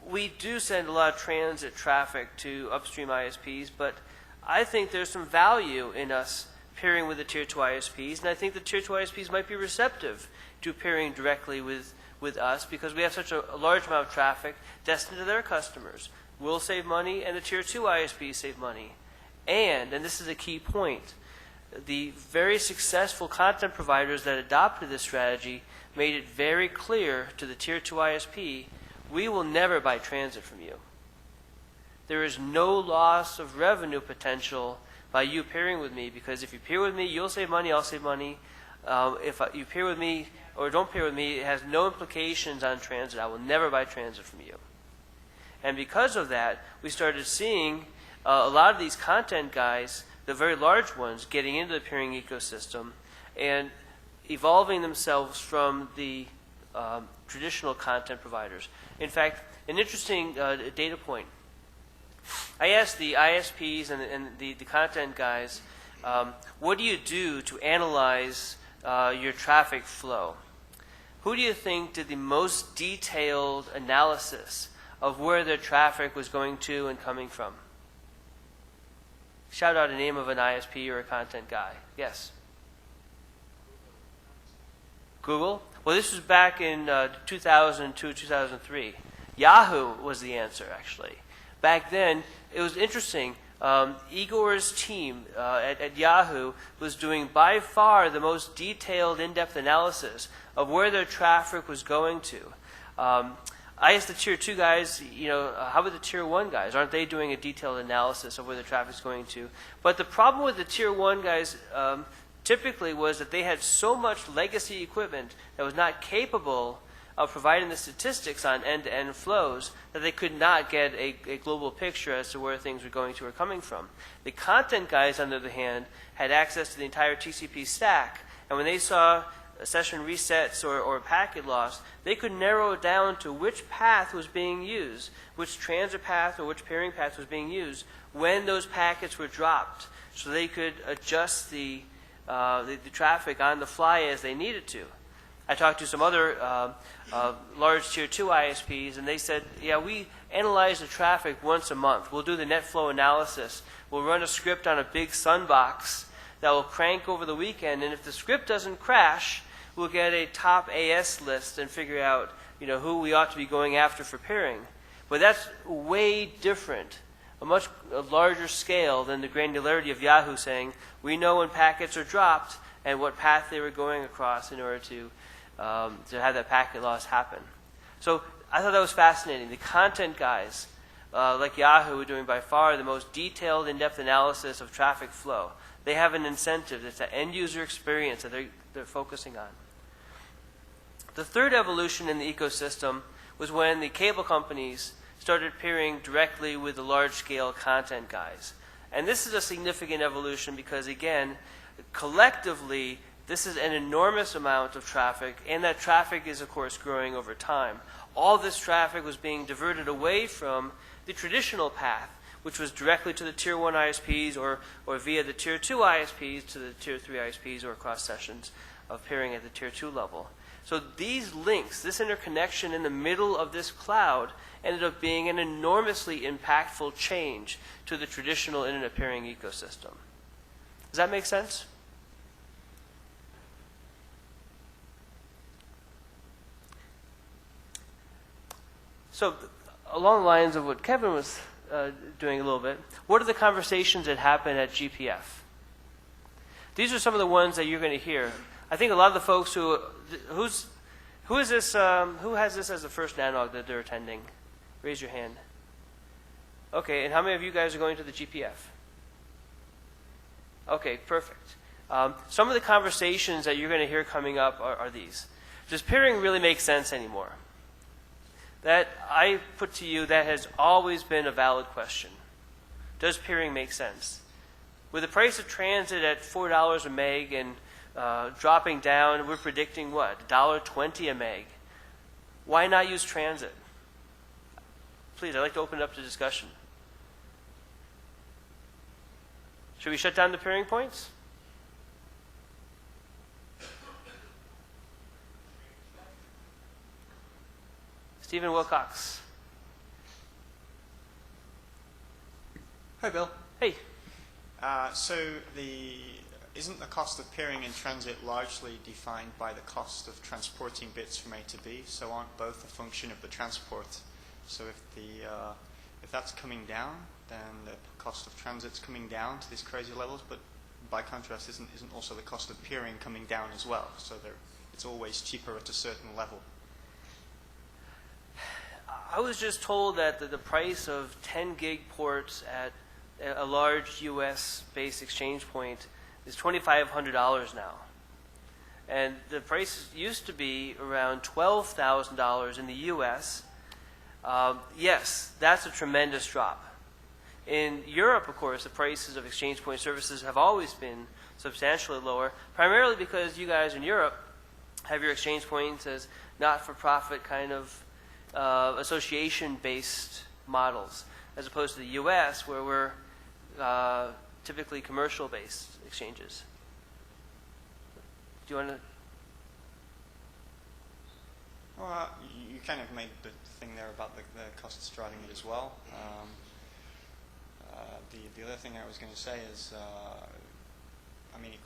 We do send a lot of transit traffic to upstream ISPs, but I think there's some value in us peering with the Tier 2 ISPs, and I think the Tier 2 ISPs might be receptive to peering directly with us because we have such a large amount of traffic destined to their customers. We'll save money, and the Tier 2 ISPs save money. And this is a key point, the very successful content providers that adopted this strategy made it very clear to the Tier 2 ISP, we will never buy transit from you. There is no loss of revenue potential by you peering with me because if you peer with me, you'll save money, I'll save money. If you peer with me or don't peer with me, it has no implications on transit. I will never buy transit from you. And because of that, we started seeing a lot of these content guys, the very large ones, getting into the peering ecosystem and evolving themselves from the traditional content providers. In fact, an interesting data point. I asked the ISPs and the content guys, what do you do to analyze your traffic flow? Who do you think did the most detailed analysis of where their traffic was going to and coming from? Shout out a name of an ISP or a content guy. Yes? Google? Well, this was back in 2002, 2003. Yahoo was the answer, actually. Back then, it was interesting. Igor's team at Yahoo was doing by far the most detailed, in-depth analysis of where their traffic was going to. I asked the Tier 2 guys, how about the Tier 1 guys? Aren't they doing a detailed analysis of where the traffic's going to? But the problem with the Tier 1 guys typically was that they had so much legacy equipment that was not capable of providing the statistics on end-to-end flows that they could not get a global picture as to where things were going to or coming from. The content guys, on the other hand, had access to the entire TCP stack, and when they saw session resets or packet loss, they could narrow it down to which path was being used, which transit path or which peering path was being used when those packets were dropped, so they could adjust the traffic on the fly as they needed to. I talked to some other large Tier 2 ISPs, and they said, yeah, we analyze the traffic once a month. We'll do the net flow analysis. We'll run a script on a big Sunbox that will crank over the weekend, and if the script doesn't crash, we'll get a top AS list and figure out who we ought to be going after for peering. But that's way different, a much larger scale than the granularity of Yahoo saying, we know when packets are dropped and what path they were going across in order to have that packet loss happen. So I thought that was fascinating. The content guys, like Yahoo, were doing by far the most detailed, in-depth analysis of traffic flow. They have an incentive. It's that end user experience that they're focusing on. The third evolution in the ecosystem was when the cable companies started peering directly with the large-scale content guys. And this is a significant evolution because, again, collectively, this is an enormous amount of traffic, and that traffic is, of course, growing over time. All this traffic was being diverted away from the traditional path, which was directly to the Tier 1 ISPs or via the Tier 2 ISPs to the Tier 3 ISPs or cross sessions of peering at the Tier 2 level. So these links, this interconnection in the middle of this cloud, ended up being an enormously impactful change to the traditional internet peering ecosystem. Does that make sense? So along the lines of what Kevin was doing a little bit, what are the conversations that happen at GPF? These are some of the ones that you're going to hear. I think a lot of the folks who has this as the first analog that they're attending? Raise your hand. Okay, and how many of you guys are going to the GPF? Okay, perfect. Some of the conversations that you're going to hear coming up are these. Does peering really make sense anymore? That, I put to you, that has always been a valid question. Does peering make sense? With the price of transit at $4 a meg and dropping down, we're predicting what? $1.20 a meg. Why not use transit? Please, I'd like to open it up to discussion. Should we shut down the peering points? Stephen Wilcox. Hi, Bill. Hey. Isn't the cost of peering in transit largely defined by the cost of transporting bits from A to B? So aren't both a function of the transport? So if that's coming down, then the cost of transit's coming down to these crazy levels. But by contrast, isn't also the cost of peering coming down as well? So it's always cheaper at a certain level. I was just told that the price of 10 gig ports at a large US-based exchange point is $2,500 now. And the price used to be around $12,000 in the US. Yes, that's a tremendous drop. In Europe, of course, the prices of exchange point services have always been substantially lower, primarily because you guys in Europe have your exchange points as not-for-profit kind of association-based models, as opposed to the US, where we're typically commercial-based exchanges. Do you want to? Well, you kind of made the thing there about the costs driving it as well. The other thing I was going to say is, I mean, you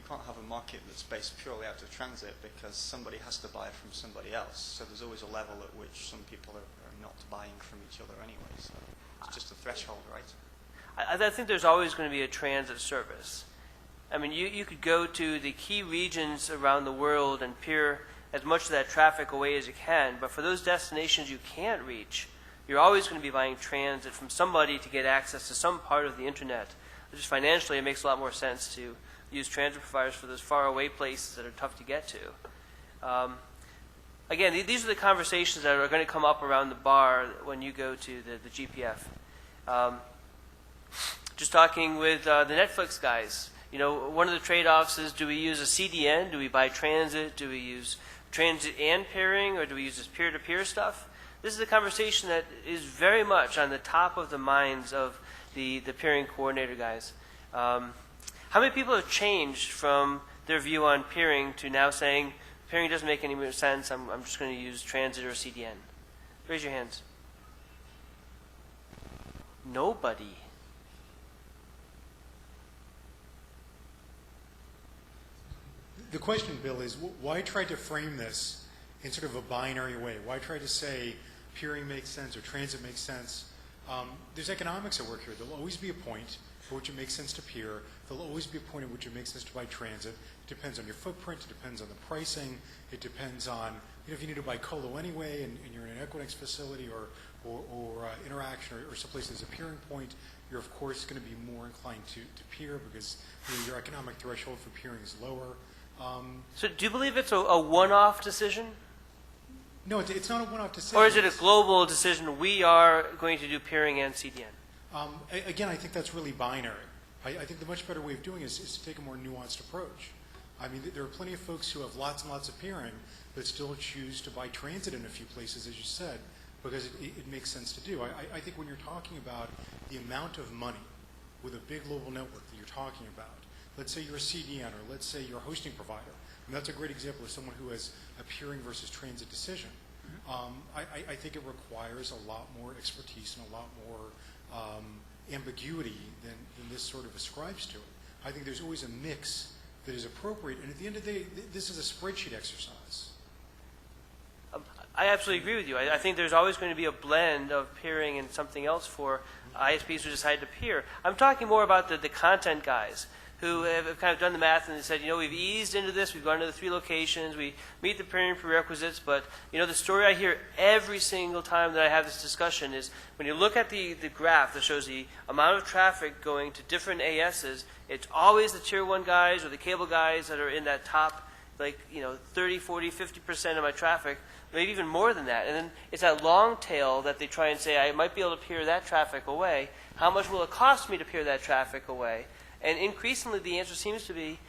can't have a market that's based purely out of transit because somebody has to buy from somebody else. So there's always a level at which some people are not buying from each other anyway. So it's just a threshold, right? I think there's always going to be a transit service. I mean, you could go to the key regions around the world and peer as much of that traffic away as you can, but for those destinations you can't reach, you're always going to be buying transit from somebody to get access to some part of the internet. Just financially, it makes a lot more sense to use transit providers for those faraway places that are tough to get to. Again, these are the conversations that are going to come up around the bar when you go to the GPF. Just talking with the Netflix guys, you know, one of the trade-offs is, do we use a CDN? Do we buy transit? Do we use transit and peering, or do we use this peer-to-peer stuff? This is a conversation that is very much on the top of the minds of the peering coordinator guys. How many people have changed from their view on peering to now saying, peering doesn't make any more sense, I'm just going to use transit or CDN? Raise your hands. Nobody. The question, Bill, is why try to frame this in sort of a binary way? Why try to say peering makes sense or transit makes sense? There's economics at work here. There'll always be a point for which it makes sense to peer. There'll always be a point at which it makes sense to buy transit. It depends on your footprint. It depends on the pricing. It depends on, you know, if you need to buy colo anyway and you're in an Equinix facility or Interaction or someplace there's a peering point, you're of course going to be more inclined to peer because your economic threshold for peering is lower. So do you believe it's a one-off decision? No, it's not a one-off decision. Or is it a global decision? We are going to do peering and CDN. Again, I think that's really binary. I think the much better way of doing it is to take a more nuanced approach. I mean, there are plenty of folks who have lots and lots of peering but still choose to buy transit in a few places, as you said, because it makes sense to do. I think when you're talking about the amount of money with a big global network that you're talking about, let's say you're a CDN or let's say you're a hosting provider, and that's a great example of someone who has a peering versus transit decision. I think it requires a lot more expertise and a lot more ambiguity than this sort of ascribes to it. I think there's always a mix that is appropriate, and at the end of the day, this is a spreadsheet exercise. I absolutely agree with you. I think there's always going to be a blend of peering and something else for ISPs who decide to peer. I'm talking more about the content guys who have kind of done the math and said, we've eased into this, we've gone to the 3 locations, we meet the peering prerequisites, but, the story I hear every single time that I have this discussion is when you look at the graph that shows the amount of traffic going to different ASs, it's always the tier 1 guys or the cable guys that are in that top, 30, 40, 50% of my traffic, maybe even more than that. And then it's that long tail that they try and say, I might be able to peer that traffic away. How much will it cost me to peer that traffic away? And increasingly, the answer seems to be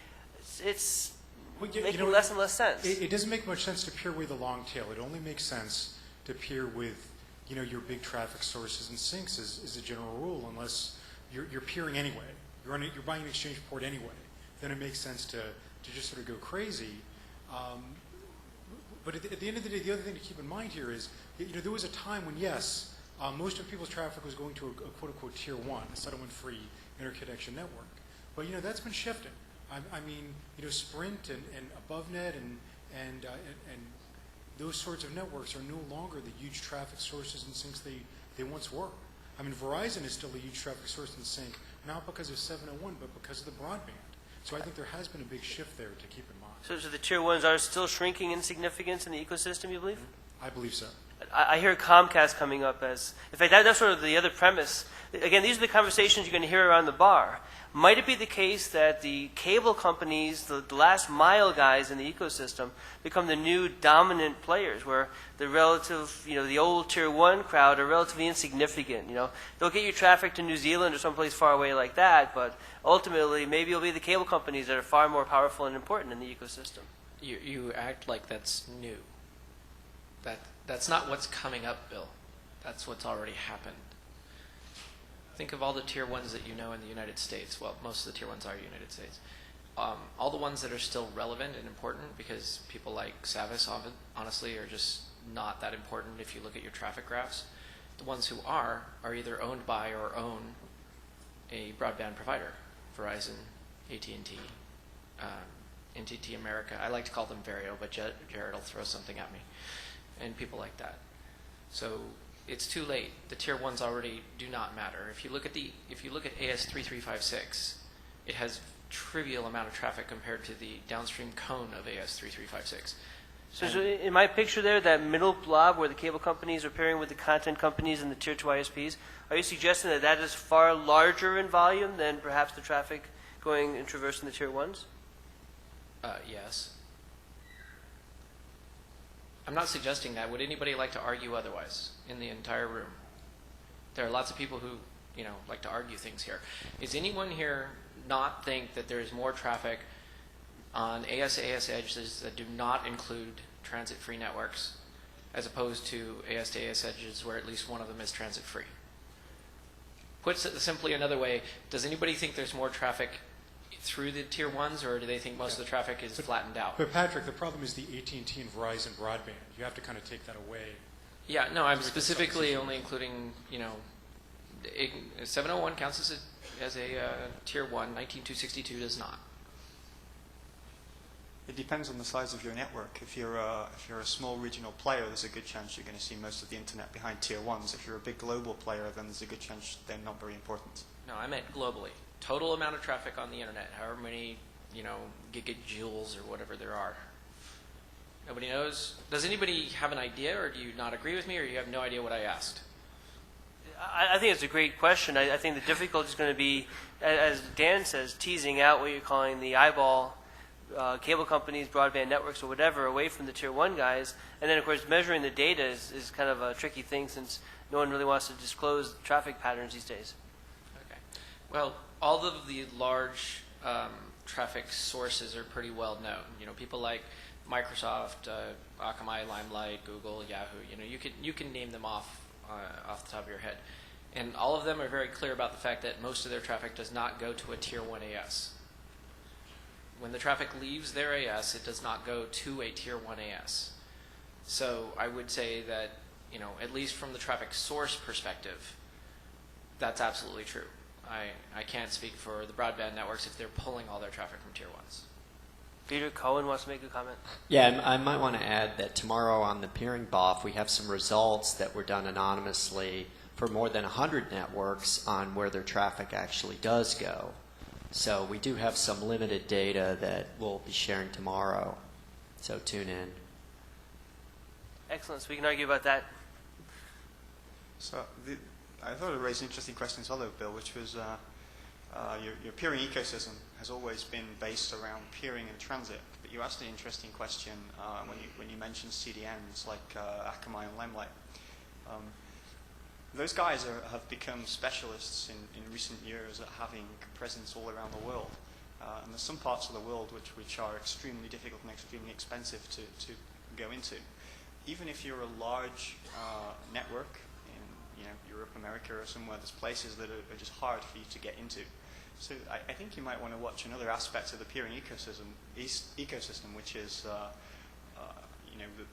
it's making less and less sense. It doesn't make much sense to peer with a long tail. It only makes sense to peer with, your big traffic sources and sinks as a general rule, unless you're peering anyway. You're buying an exchange port anyway. Then it makes sense to just sort of go crazy. But at the end of the day, the other thing to keep in mind here is, there was a time when, yes, most of people's traffic was going to a quote-unquote tier 1, a settlement-free interconnection network. But that's been shifting. I mean, Sprint and AboveNet and those sorts of networks are no longer the huge traffic sources and sinks they once were. I mean, Verizon is still a huge traffic source and sink, not because of 701, but because of the broadband. So I think there has been a big shift there to keep in mind. So the tier 1s are still shrinking in significance in the ecosystem, you believe? I believe so. I hear Comcast coming up as, in fact, that's sort of the other premise. Again, these are the conversations you're going to hear around the bar. Might it be the case that the cable companies, the last mile guys in the ecosystem, become the new dominant players where the relative, the old tier 1 crowd are relatively insignificant? They'll get your traffic to New Zealand or someplace far away like that, but ultimately maybe it'll be the cable companies that are far more powerful and important in the ecosystem. You act like that's new. That's not what's coming up, Bill. That's what's already happened. Think of all the tier 1s that you know in the United States. Well, most of the tier 1s are United States. All the ones that are still relevant and important because people like Savvis, honestly, are just not that important if you look at your traffic graphs. The ones who are either owned by or own a broadband provider. Verizon, AT&T, NTT America. I like to call them Vario, but Jared will throw something at me. And people like that. So it's too late. The tier 1s already do not matter. If you look at AS3356, it has trivial amount of traffic compared to the downstream cone of AS3356. So in my picture there, that middle blob where the cable companies are pairing with the content companies and the tier 2 ISPs, are you suggesting that is far larger in volume than perhaps the traffic going and traversing the tier 1s? Yes. I'm not suggesting that. Would anybody like to argue otherwise in the entire room? There are lots of people who, like to argue things here. Is anyone here not think that there is more traffic on AS edges that do not include transit-free networks as opposed to AS to AS edges where at least one of them is transit-free? Put simply another way, does anybody think there's more traffic through the tier 1s, or do they think most of the traffic is flattened out? But Patrick, the problem is the AT&T and Verizon broadband. You have to kind of take that away. Yeah, no, I'm specifically only including, 701 counts as a tier 1, 19262 does not. It depends on the size of your network. If you're a small regional player, there's a good chance you're going to see most of the internet behind tier 1s. If you're a big global player, then there's a good chance they're not very important. No, I meant globally. Total amount of traffic on the internet, however many, gigajoules or whatever there are. Nobody knows? Does anybody have an idea, or do you not agree with me, or you have no idea what I asked? I think it's a great question. I think the difficulty is going to be, as Dan says, teasing out what you're calling the eyeball cable companies, broadband networks, or whatever, away from the tier 1 guys. And then, of course, measuring the data is kind of a tricky thing since no one really wants to disclose traffic patterns these days. Okay. Well, all of the large traffic sources are pretty well known. You know, people like Microsoft, Akamai, Limelight, Google, Yahoo. You know, you can name them off the top of your head, and all of them are very clear about the fact that most of their traffic does not go to a tier 1 AS. When the traffic leaves their AS, it does not go to a tier 1 AS. So I would say that, you know, at least from the traffic source perspective, that's absolutely true. I can't speak for the broadband networks if they're pulling all their traffic from tier 1s. Peter Cohen wants to make a comment. Yeah, I might want to add that tomorrow on the Peering BOF, we have some results that were done anonymously for more than 100 networks on where their traffic actually does go. So we do have some limited data that we'll be sharing tomorrow. So tune in. Excellent. So we can argue about that. So I thought it raised an interesting question as well, though, Bill, which was your peering ecosystem has always been based around peering and transit. But you asked an interesting question when you mentioned CDNs like Akamai and Limelight. Those guys have become specialists in recent years at having presence all around the world. And there's some parts of the world which are extremely difficult and extremely expensive to go into. Even if you're a large network in Europe, America, or somewhere, there's places that are just hard for you to get into. So I think you might want to watch another aspect of the peering ecosystem, which is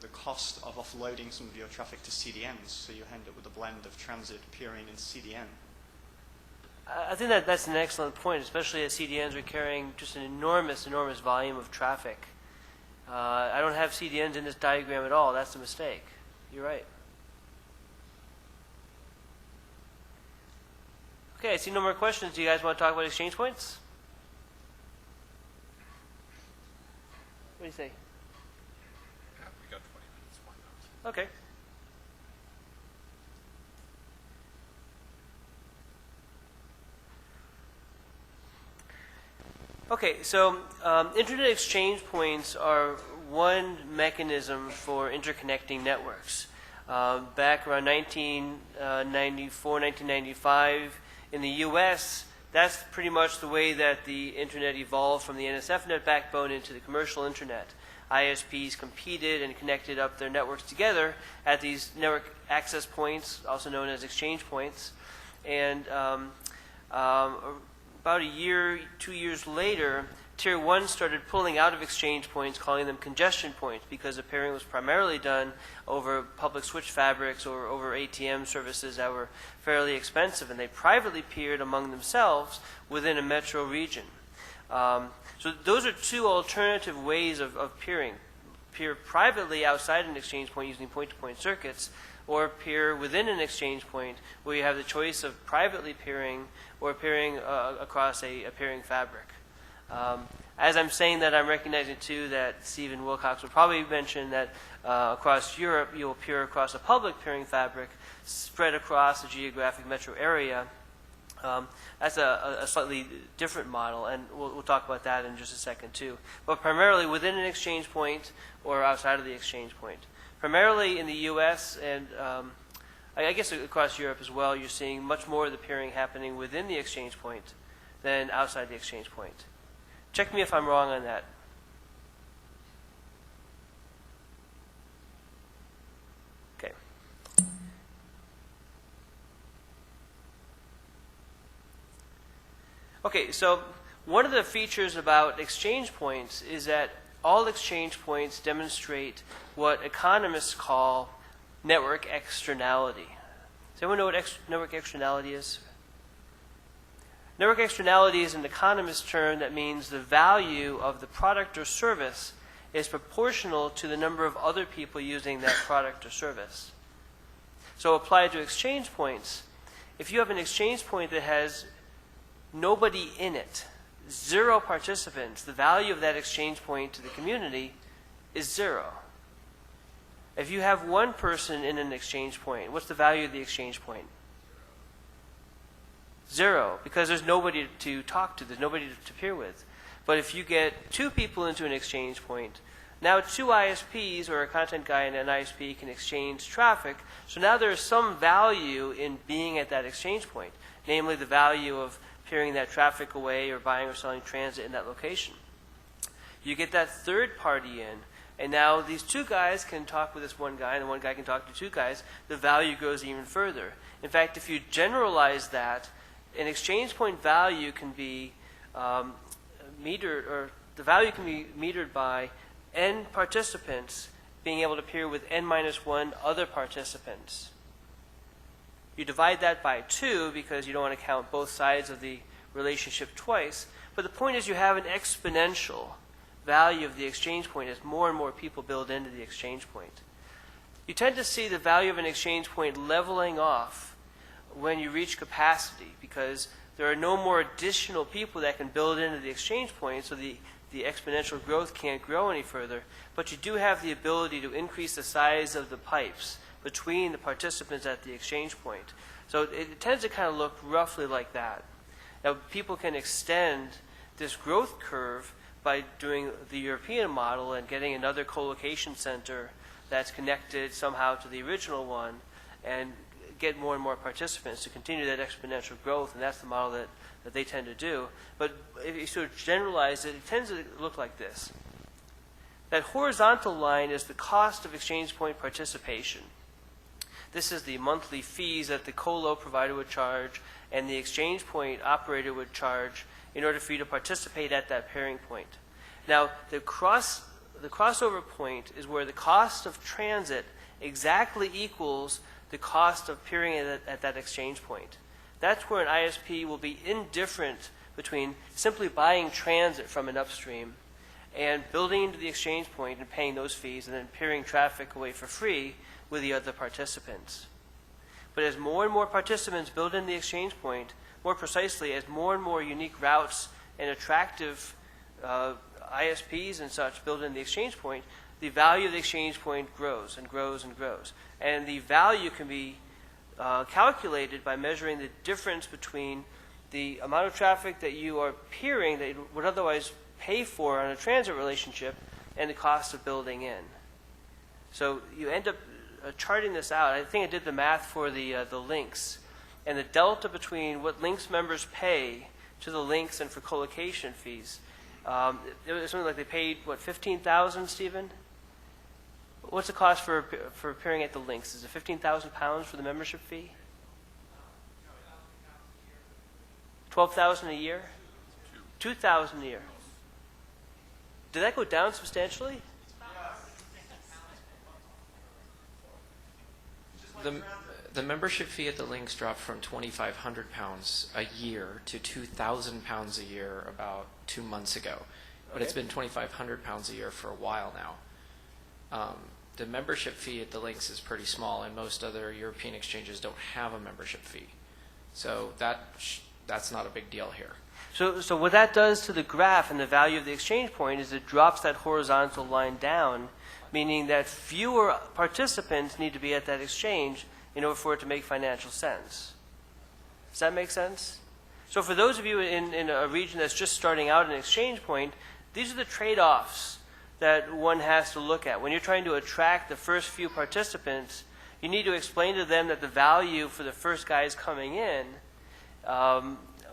the cost of offloading some of your traffic to CDNs, so you end up with a blend of transit, peering, and CDN. I think that's an excellent point, especially as CDNs are carrying just an enormous volume of traffic. I don't have CDNs in this diagram at all. That's a mistake. You're right. Okay, I see no more questions. Do you guys want to talk about exchange points? What do you say? Yeah, we got 20 minutes. Why not? Okay. Okay, so Internet exchange points are one mechanism for interconnecting networks. Back around 1994, 1995, in the U.S., that's pretty much the way that the Internet evolved from the NSFnet backbone into the commercial Internet. ISPs competed and connected up their networks together at these network access points, also known as exchange points. And about a year, 2 years later, Tier 1 started pulling out of exchange points, calling them congestion points, because the pairing was primarily done over public switch fabrics or over ATM services that were fairly expensive, and they privately peered among themselves within a metro region. So those are two alternative ways of peering. Peer privately outside an exchange point using point-to-point circuits, or peer within an exchange point where you have the choice of privately peering or peering across a peering fabric. As I'm saying that, I'm recognizing too that Stephen Wilcox would probably mention that across Europe you'll peer across a public peering fabric spread across a geographic metro area. That's a slightly different model, and we'll talk about that in just a second too. But primarily within an exchange point or outside of the exchange point. Primarily in the U.S. and I guess across Europe as well, you're seeing much more of the peering happening within the exchange point than outside the exchange point. Check me if I'm wrong on that. Okay. Okay, so one of the features about exchange points is that all exchange points demonstrate what economists call network externality. Does anyone know what network externality is? Network externality is an economist term that means the value of the product or service is proportional to the number of other people using that product or service. So applied to exchange points, if you have an exchange point that has nobody in it, 0 participants, the value of that exchange point to the community is 0. If you have 1 person in an exchange point, what's the value of the exchange point? Zero, because there's nobody to talk to, there's nobody to peer with. But if you get two people into an exchange point, now two ISPs, or a content guy and an ISP, can exchange traffic. So now there's some value in being at that exchange point, namely the value of peering that traffic away or buying or selling transit in that location. You get that third party in, and now these two guys can talk with this one guy, and the one guy can talk to two guys. The value goes even further. In fact, if you generalize that, an exchange point value can be metered, or the value can be metered by n participants being able to peer with n-1 other participants. You divide that by 2 because you don't want to count both sides of the relationship twice. But the point is you have an exponential value of the exchange point as more and more people build into the exchange point. You tend to see the value of an exchange point leveling off when you reach capacity, because there are no more additional people that can build into the exchange point, so the exponential growth can't grow any further. But you do have the ability to increase the size of the pipes between the participants at the exchange point. So it tends to kind of look roughly like that. Now, people can extend this growth curve by doing the European model and getting another co-location center that's connected somehow to the original one, and get more and more participants to continue that exponential growth, and that's the model that they tend to do. But if you sort of generalize it, it tends to look like this. That horizontal line is the cost of exchange point participation. This is the monthly fees that the colo provider would charge and the exchange point operator would charge in order for you to participate at that pairing point. Now, the crossover point is where the cost of transit exactly equals the cost of peering at that exchange point. That's where an ISP will be indifferent between simply buying transit from an upstream and building into the exchange point and paying those fees and then peering traffic away for free with the other participants. But as more and more participants build in the exchange point, more precisely, as more and more unique routes and attractive ISPs and such build in the exchange point, the value of the exchange point grows and grows and grows. And the value can be calculated by measuring the difference between the amount of traffic that you are peering that you would otherwise pay for on a transit relationship and the cost of building in. So you end up charting this out. I think I did the math for the links. And the delta between what links members pay to the links and for co-location fees, it was something like they paid, what, $15,000, Stephen? What's the cost for appearing at the links? Is it £15,000 for the membership fee? $12,000 a year? $2,000 a year. Did that go down substantially? The membership fee at the links dropped from £2,500 a year to £2,000 a year about 2 months ago. But it's been £2,500 a year for a while now. The membership fee at the links is pretty small, and most other European exchanges don't have a membership fee. So that's not a big deal here. So what that does to the graph and the value of the exchange point is it drops that horizontal line down, meaning that fewer participants need to be at that exchange in order for it to make financial sense. Does that make sense? So for those of you in a region that's just starting out an exchange point, these are the trade-offs that one has to look at. When you're trying to attract the first few participants, you need to explain to them that the value for the first guys coming in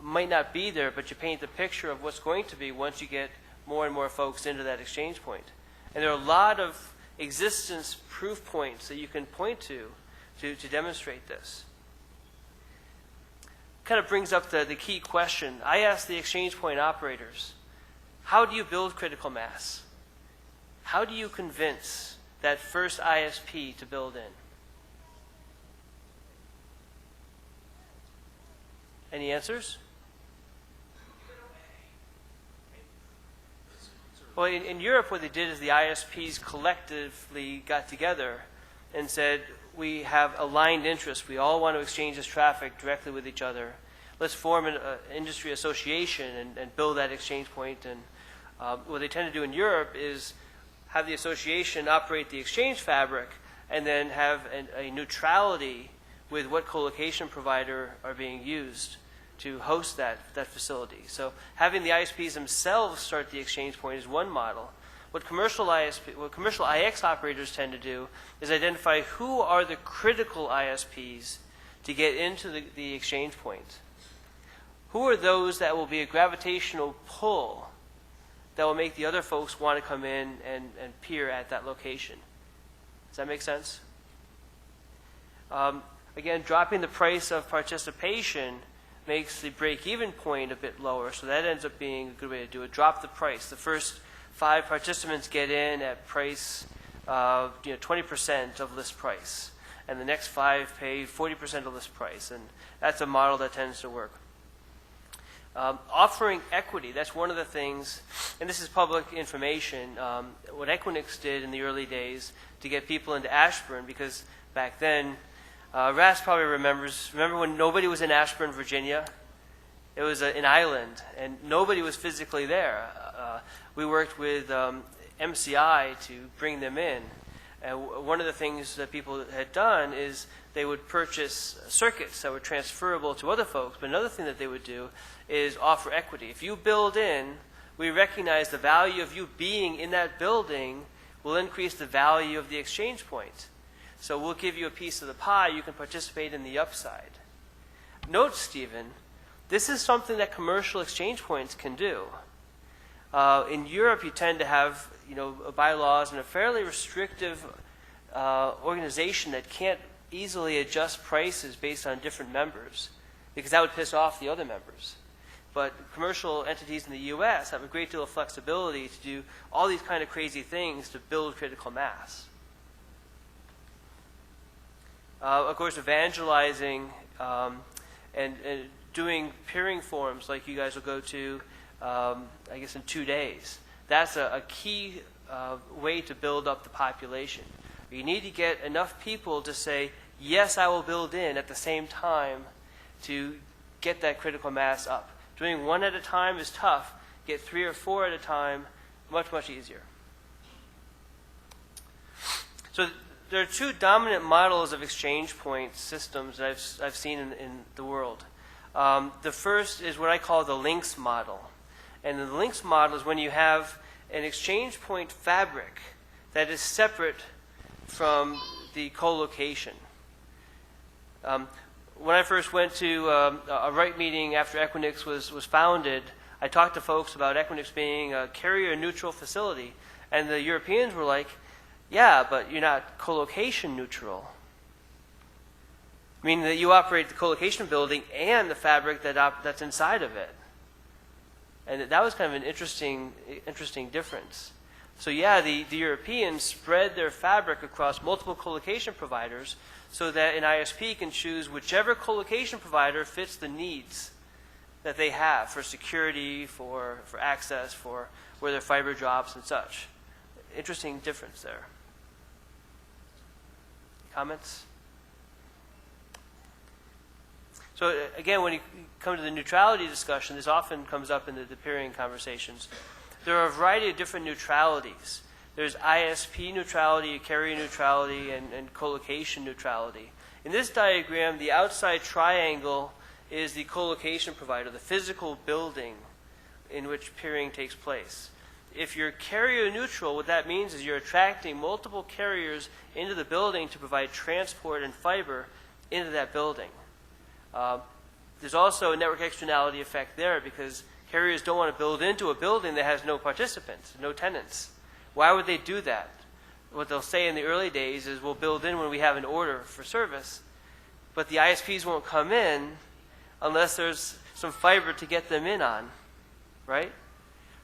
might not be there, but you paint the picture of what's going to be once you get more and more folks into that exchange point. And there are a lot of existence proof points that you can point to demonstrate this. Kind of brings up the key question. I asked the exchange point operators, how do you build critical mass? How do you convince that first ISP to build in? Any answers? Well, in Europe, what they did is the ISPs collectively got together and said, we have aligned interests. We all want to exchange this traffic directly with each other. Let's form an industry association and build that exchange point. And what they tend to do in Europe is have the association operate the exchange fabric and then have a neutrality with what co-location provider are being used to host that facility. So having the ISPs themselves start the exchange point is one model. What commercial IX operators tend to do is identify who are the critical ISPs to get into the exchange point. Who are those that will be a gravitational pull that will make the other folks want to come in and peer at that location? Does that make sense? Again, dropping the price of participation makes the break-even point a bit lower, so that ends up being a good way to do it. Drop the price. The first 5 participants get in at price of 20% of list price, and the next 5 pay 40% of list price, and that's a model that tends to work. Offering equity, that's one of the things, and this is public information, what Equinix did in the early days to get people into Ashburn, because back then, Ras probably remember when nobody was in Ashburn, Virginia? It was an island, and nobody was physically there. We worked with MCI to bring them in. And one of the things that people had done is they would purchase circuits that were transferable to other folks. But another thing that they would do is offer equity. If you build in, we recognize the value of you being in that building will increase the value of the exchange point. So we'll give you a piece of the pie. You can participate in the upside. Note, Stephen, this is something that commercial exchange points can do. In Europe, you tend to have bylaws and a fairly restrictive organization that can't easily adjust prices based on different members, because that would piss off the other members. But commercial entities in the U.S. have a great deal of flexibility to do all these kind of crazy things to build critical mass. Of course, evangelizing and doing peering forums like you guys will go to, I guess, in 2 days. That's a key way to build up the population. You need to get enough people to say, yes, I will build in at the same time to get that critical mass up. Doing one at a time is tough. Get 3 or 4 at a time, much, much easier. So there are 2 dominant models of exchange point systems that I've seen in the world. The first is what I call the links model. And the links model is when you have an exchange point fabric that is separate from the co-location. When I first went to a RITE meeting after Equinix was founded, I talked to folks about Equinix being a carrier-neutral facility. And the Europeans were like, yeah, but you're not co-location neutral. Meaning that you operate the co-location building and the fabric that's inside of it. And that was kind of an interesting difference. So yeah, the Europeans spread their fabric across multiple co-location providers so that an ISP can choose whichever co-location provider fits the needs that they have for security, for access, for where their fiber drops and such. Interesting difference there. Comments? So again, when you come to the neutrality discussion, this often comes up in the peering conversations. There are a variety of different neutralities. There's ISP neutrality, carrier neutrality, and co-location neutrality. In this diagram, the outside triangle is the co-location provider, the physical building in which peering takes place. If you're carrier neutral, what that means is you're attracting multiple carriers into the building to provide transport and fiber into that building. There's also a network externality effect there because carriers don't want to build into a building that has no participants, no tenants. Why would they do that? What they'll say in the early days is we'll build in when we have an order for service, but the ISPs won't come in unless there's some fiber to get them in on, right?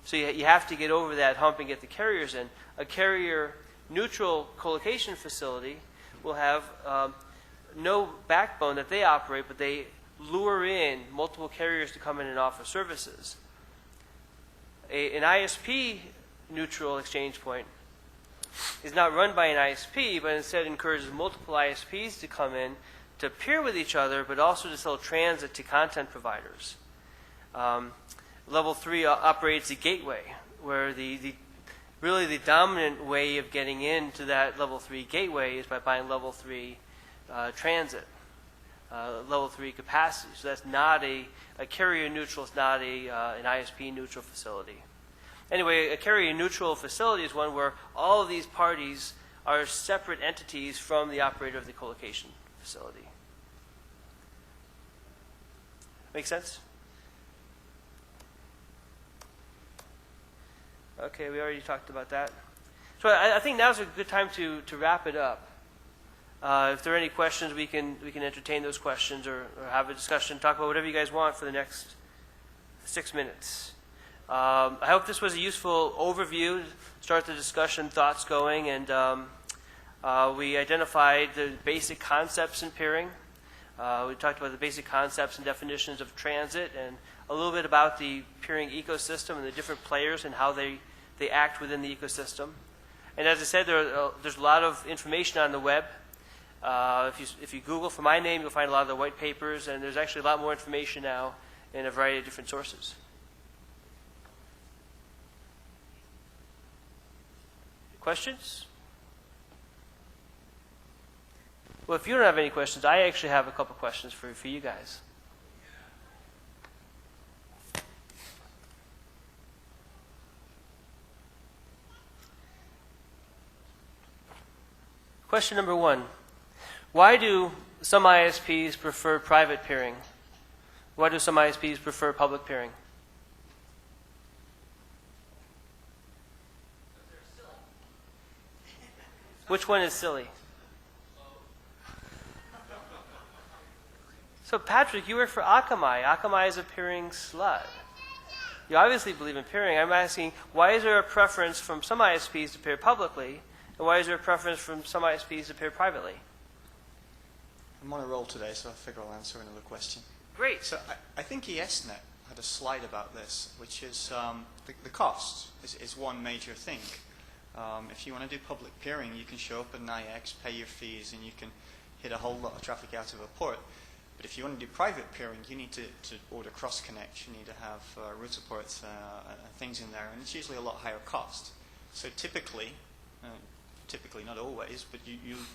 So you have to get over that hump and get the carriers in. A carrier-neutral co-location facility will have no backbone that they operate, but they lure in multiple carriers to come in and offer services. An ISP-neutral exchange point is not run by an ISP, but instead encourages multiple ISPs to come in to peer with each other, but also to sell transit to content providers. Level 3 operates the gateway, where really the dominant way of getting into that level 3 gateway is by buying level 3 transit. level 3 capacity. So that's not a carrier neutral. It's not an ISP neutral facility. Anyway, a carrier neutral facility is one where all of these parties are separate entities from the operator of the colocation facility. Make sense? Okay, we already talked about that. So I think now's a good time to wrap it up. If there are any questions, we can entertain those questions or have a discussion, talk about whatever you guys want for the next 6 minutes. I hope this was a useful overview, start the discussion, thoughts going, and we identified the basic concepts in peering. We talked about the basic concepts and definitions of transit and a little bit about the peering ecosystem and the different players and how they act within the ecosystem. And as I said, there's a lot of information on the web. If you Google for my name, you'll find a lot of the white papers, and there's actually a lot more information now in a variety of different sources. Questions? Well, if you don't have any questions, I actually have a couple questions for you guys. Question number 1. Why do some ISPs prefer private peering? Why do some ISPs prefer public peering? Which one is silly? So, Patrick, you work for Akamai. Akamai is a peering slut. You obviously believe in peering. I'm asking, why is there a preference from some ISPs to peer publicly, and why is there a preference from some ISPs to peer privately? I'm on a roll today, so I figure I'll answer another question. Great. So I think ESnet had a slide about this, which is the cost is one major thing. If you want to do public peering, you can show up at an IX, pay your fees, and you can hit a whole lot of traffic out of a port. But if you want to do private peering, you need to order cross-connect. You need to have root supports and things in there, and it's usually a lot higher cost. So typically, not always, but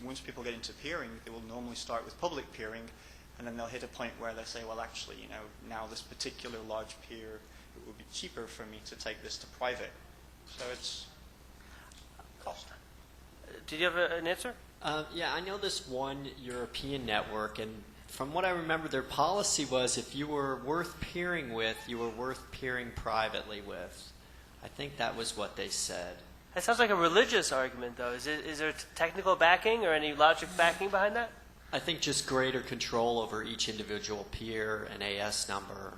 once people get into peering, they will normally start with public peering, and then they'll hit a point where they say, well, actually, now this particular large peer, it would be cheaper for me to take this to private. So it's cost. Did you have an answer? Yeah, I know this one European network, and from what I remember, their policy was if you were worth peering with, you were worth peering privately with. I think that was what they said. That sounds like a religious argument, though. Is there technical backing or any logic backing behind that? I think just greater control over each individual peer and AS number,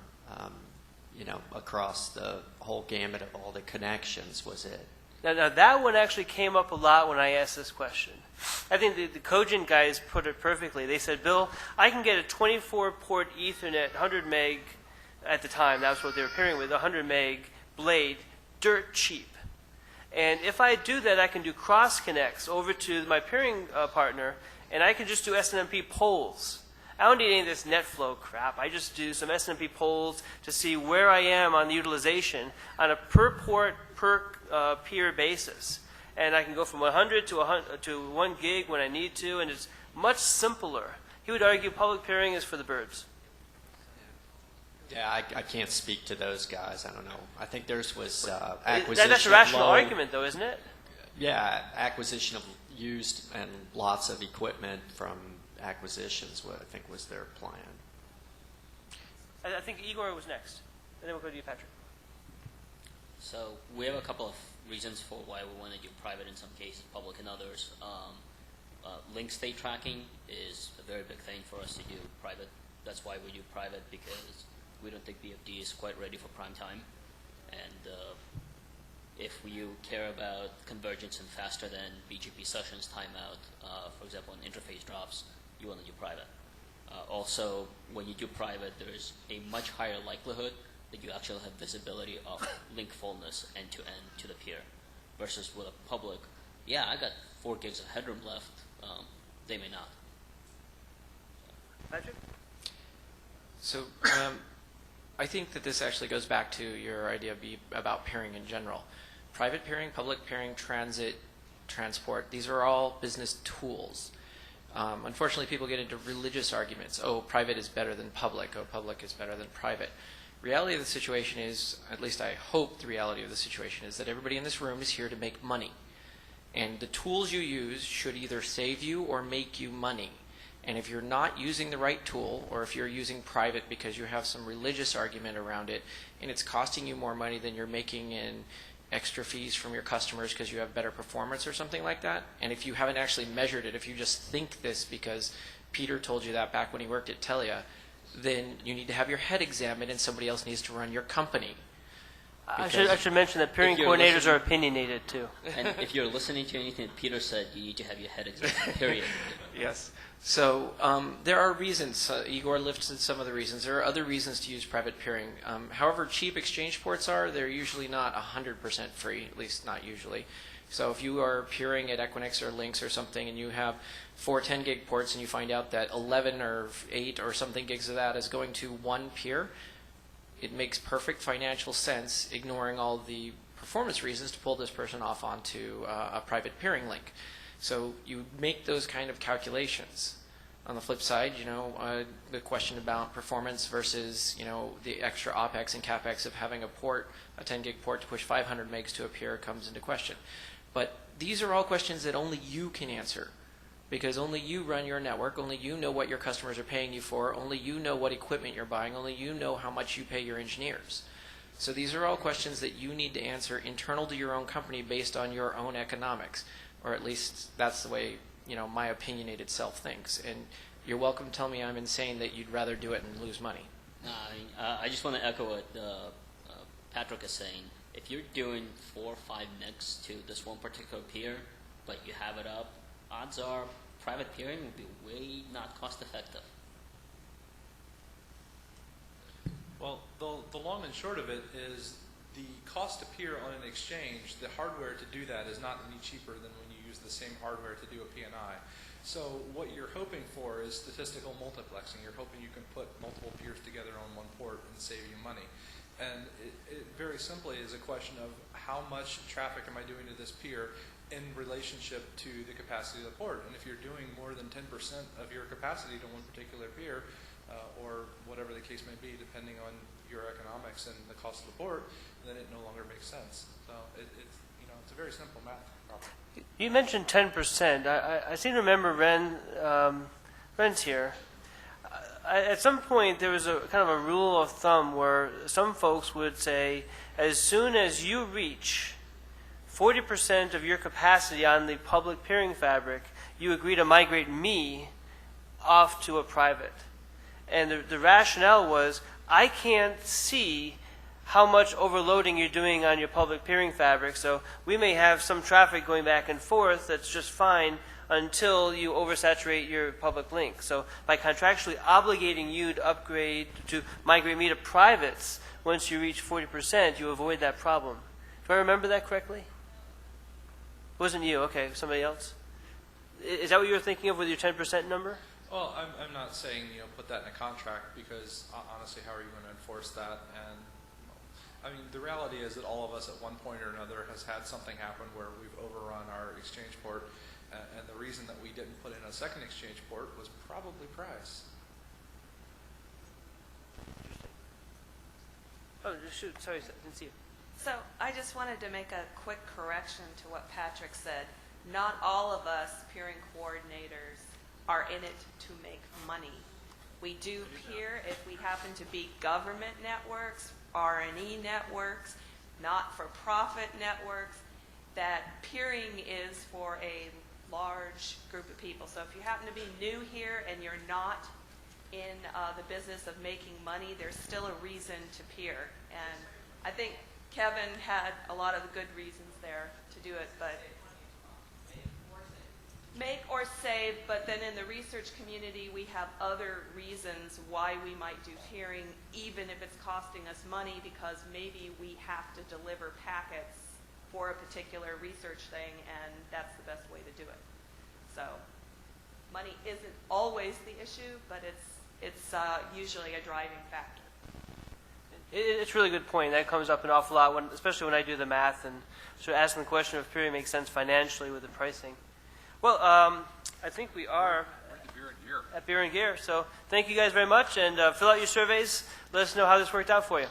across the whole gamut of all the connections was it. Now that one actually came up a lot when I asked this question. I think the Cogent guys put it perfectly. They said, Bill, I can get a 24-port Ethernet, 100 meg at the time, that's what they were pairing with, 100 meg blade, dirt cheap. And if I do that, I can do cross connects over to my peering partner, and I can just do SNMP polls. I don't need any of this net flow crap. I just do some SNMP polls to see where I am on the utilization on a per port, per peer basis. And I can go from 100 to 1 gig when I need to, and it's much simpler. He would argue public peering is for the birds. Yeah, I can't speak to those guys. I don't know. I think theirs was acquisition. That's a rational argument, though, isn't it? Yeah, acquisition of used and lots of equipment from acquisitions, what I think was their plan. I think Igor was next, and then we'll go to you, Patrick. So we have a couple of reasons for why we want to do private in some cases, public in others. Link state tracking is a very big thing for us to do private. That's why we do private, because we don't think BFD is quite ready for prime time. And if you care about convergence and faster than BGP sessions timeout, for example, in interface drops, you want to do private. Also, when you do private, there's a much higher likelihood that you actually have visibility of link fullness end-to-end to the peer, versus with a public, yeah, I got 4 gigs of headroom left, they may not. Patrick? So I think that this actually goes back to your idea about peering in general. Private peering, public peering, transit, transport, these are all business tools. Unfortunately, people get into religious arguments. Oh, private is better than public. Oh, public is better than private. Reality of the situation is, at least I hope the reality of the situation is, that everybody in this room is here to make money. And the tools you use should either save you or make you money. And if you're not using the right tool, or if you're using private because you have some religious argument around it, and it's costing you more money than you're making in extra fees from your customers because you have better performance or something like that, and if you haven't actually measured it, if you just think this because Peter told you that back when he worked at Telia, then you need to have your head examined and somebody else needs to run your company. I should mention that peering coordinators are opinionated too. And if you're listening to anything that Peter said, you need to have your head examined, period. Yes. So there are reasons. Igor listed some of the reasons. There are other reasons to use private peering. However cheap exchange ports are, they're usually not 100% free, at least not usually. So if you are peering at Equinix or Lynx or something and you have 4 10-gig ports and you find out that 11 or 8 or something gigs of that is going to one peer, it makes perfect financial sense, ignoring all the performance reasons, to pull this person off onto a private peering link. So you make those kind of calculations. On the flip side, the question about performance versus, the extra OPEX and CAPEX of having a port, a 10-gig port to push 500 megs to a peer comes into question. But these are all questions that only you can answer, because only you run your network, only you know what your customers are paying you for, only you know what equipment you're buying, only you know how much you pay your engineers. So these are all questions that you need to answer internal to your own company based on your own economics. Or at least that's the way, my opinionated self thinks. And you're welcome to tell me I'm insane that you'd rather do it and lose money. I just want to echo what Patrick is saying. If you're doing 4 or 5 megs to this one particular peer, but you have it up, odds are private peering will be way not cost effective. Well, the long and short of it is the cost to peer on an exchange, the hardware to do that is not any cheaper than when you use the same hardware to do a PNI. So what you're hoping for is statistical multiplexing. You're hoping you can put multiple peers together on one port and save you money. And it very simply is a question of how much traffic am I doing to this peer in relationship to the capacity of the port. And if you're doing more than 10% of your capacity to one particular peer, or whatever the case may be, depending on your economics and the cost of the port, then it no longer makes sense. So it's a very simple math problem. You mentioned 10%. I seem to remember Ren's here. At some point, there was a kind of a rule of thumb where some folks would say, as soon as you reach 40% of your capacity on the public peering fabric, you agree to migrate me off to a private. And the rationale was, I can't see how much overloading you're doing on your public peering fabric, so we may have some traffic going back and forth that's just fine until you oversaturate your public link. So by contractually obligating you to migrate me to privates once you reach 40%, you avoid that problem. Do I remember that correctly? It wasn't you. Okay, somebody else? Is that what you were thinking of with your 10% number? Well, I'm not saying put that in a contract, because honestly, how are you going to enforce that? And the reality is that all of us at one point or another has had something happen where we've overrun our exchange port, and the reason that we didn't put in a second exchange port was probably price. Oh, shoot! Sorry, I didn't see you. So I just wanted to make a quick correction to what Patrick said. Not all of us peering coordinators are in it to make money. We do peer if we happen to be government networks, R&E networks, not-for-profit networks. That peering is for a large group of people. So if you happen to be new here and you're not in the business of making money, there's still a reason to peer. And I think Kevin had a lot of the good reasons there to do it, but make or save, but then in the research community we have other reasons why we might do peering, even if it's costing us money, because maybe we have to deliver packets for a particular research thing, and that's the best way to do it. So money isn't always the issue, but it's usually a driving factor. It's a really good point. That comes up an awful lot, especially when I do the math and sort of asking the question if peering makes sense financially with the pricing. Well, I think we are Gear. at Beer and Gear. So thank you guys very much, and fill out your surveys. Let us know how this worked out for you.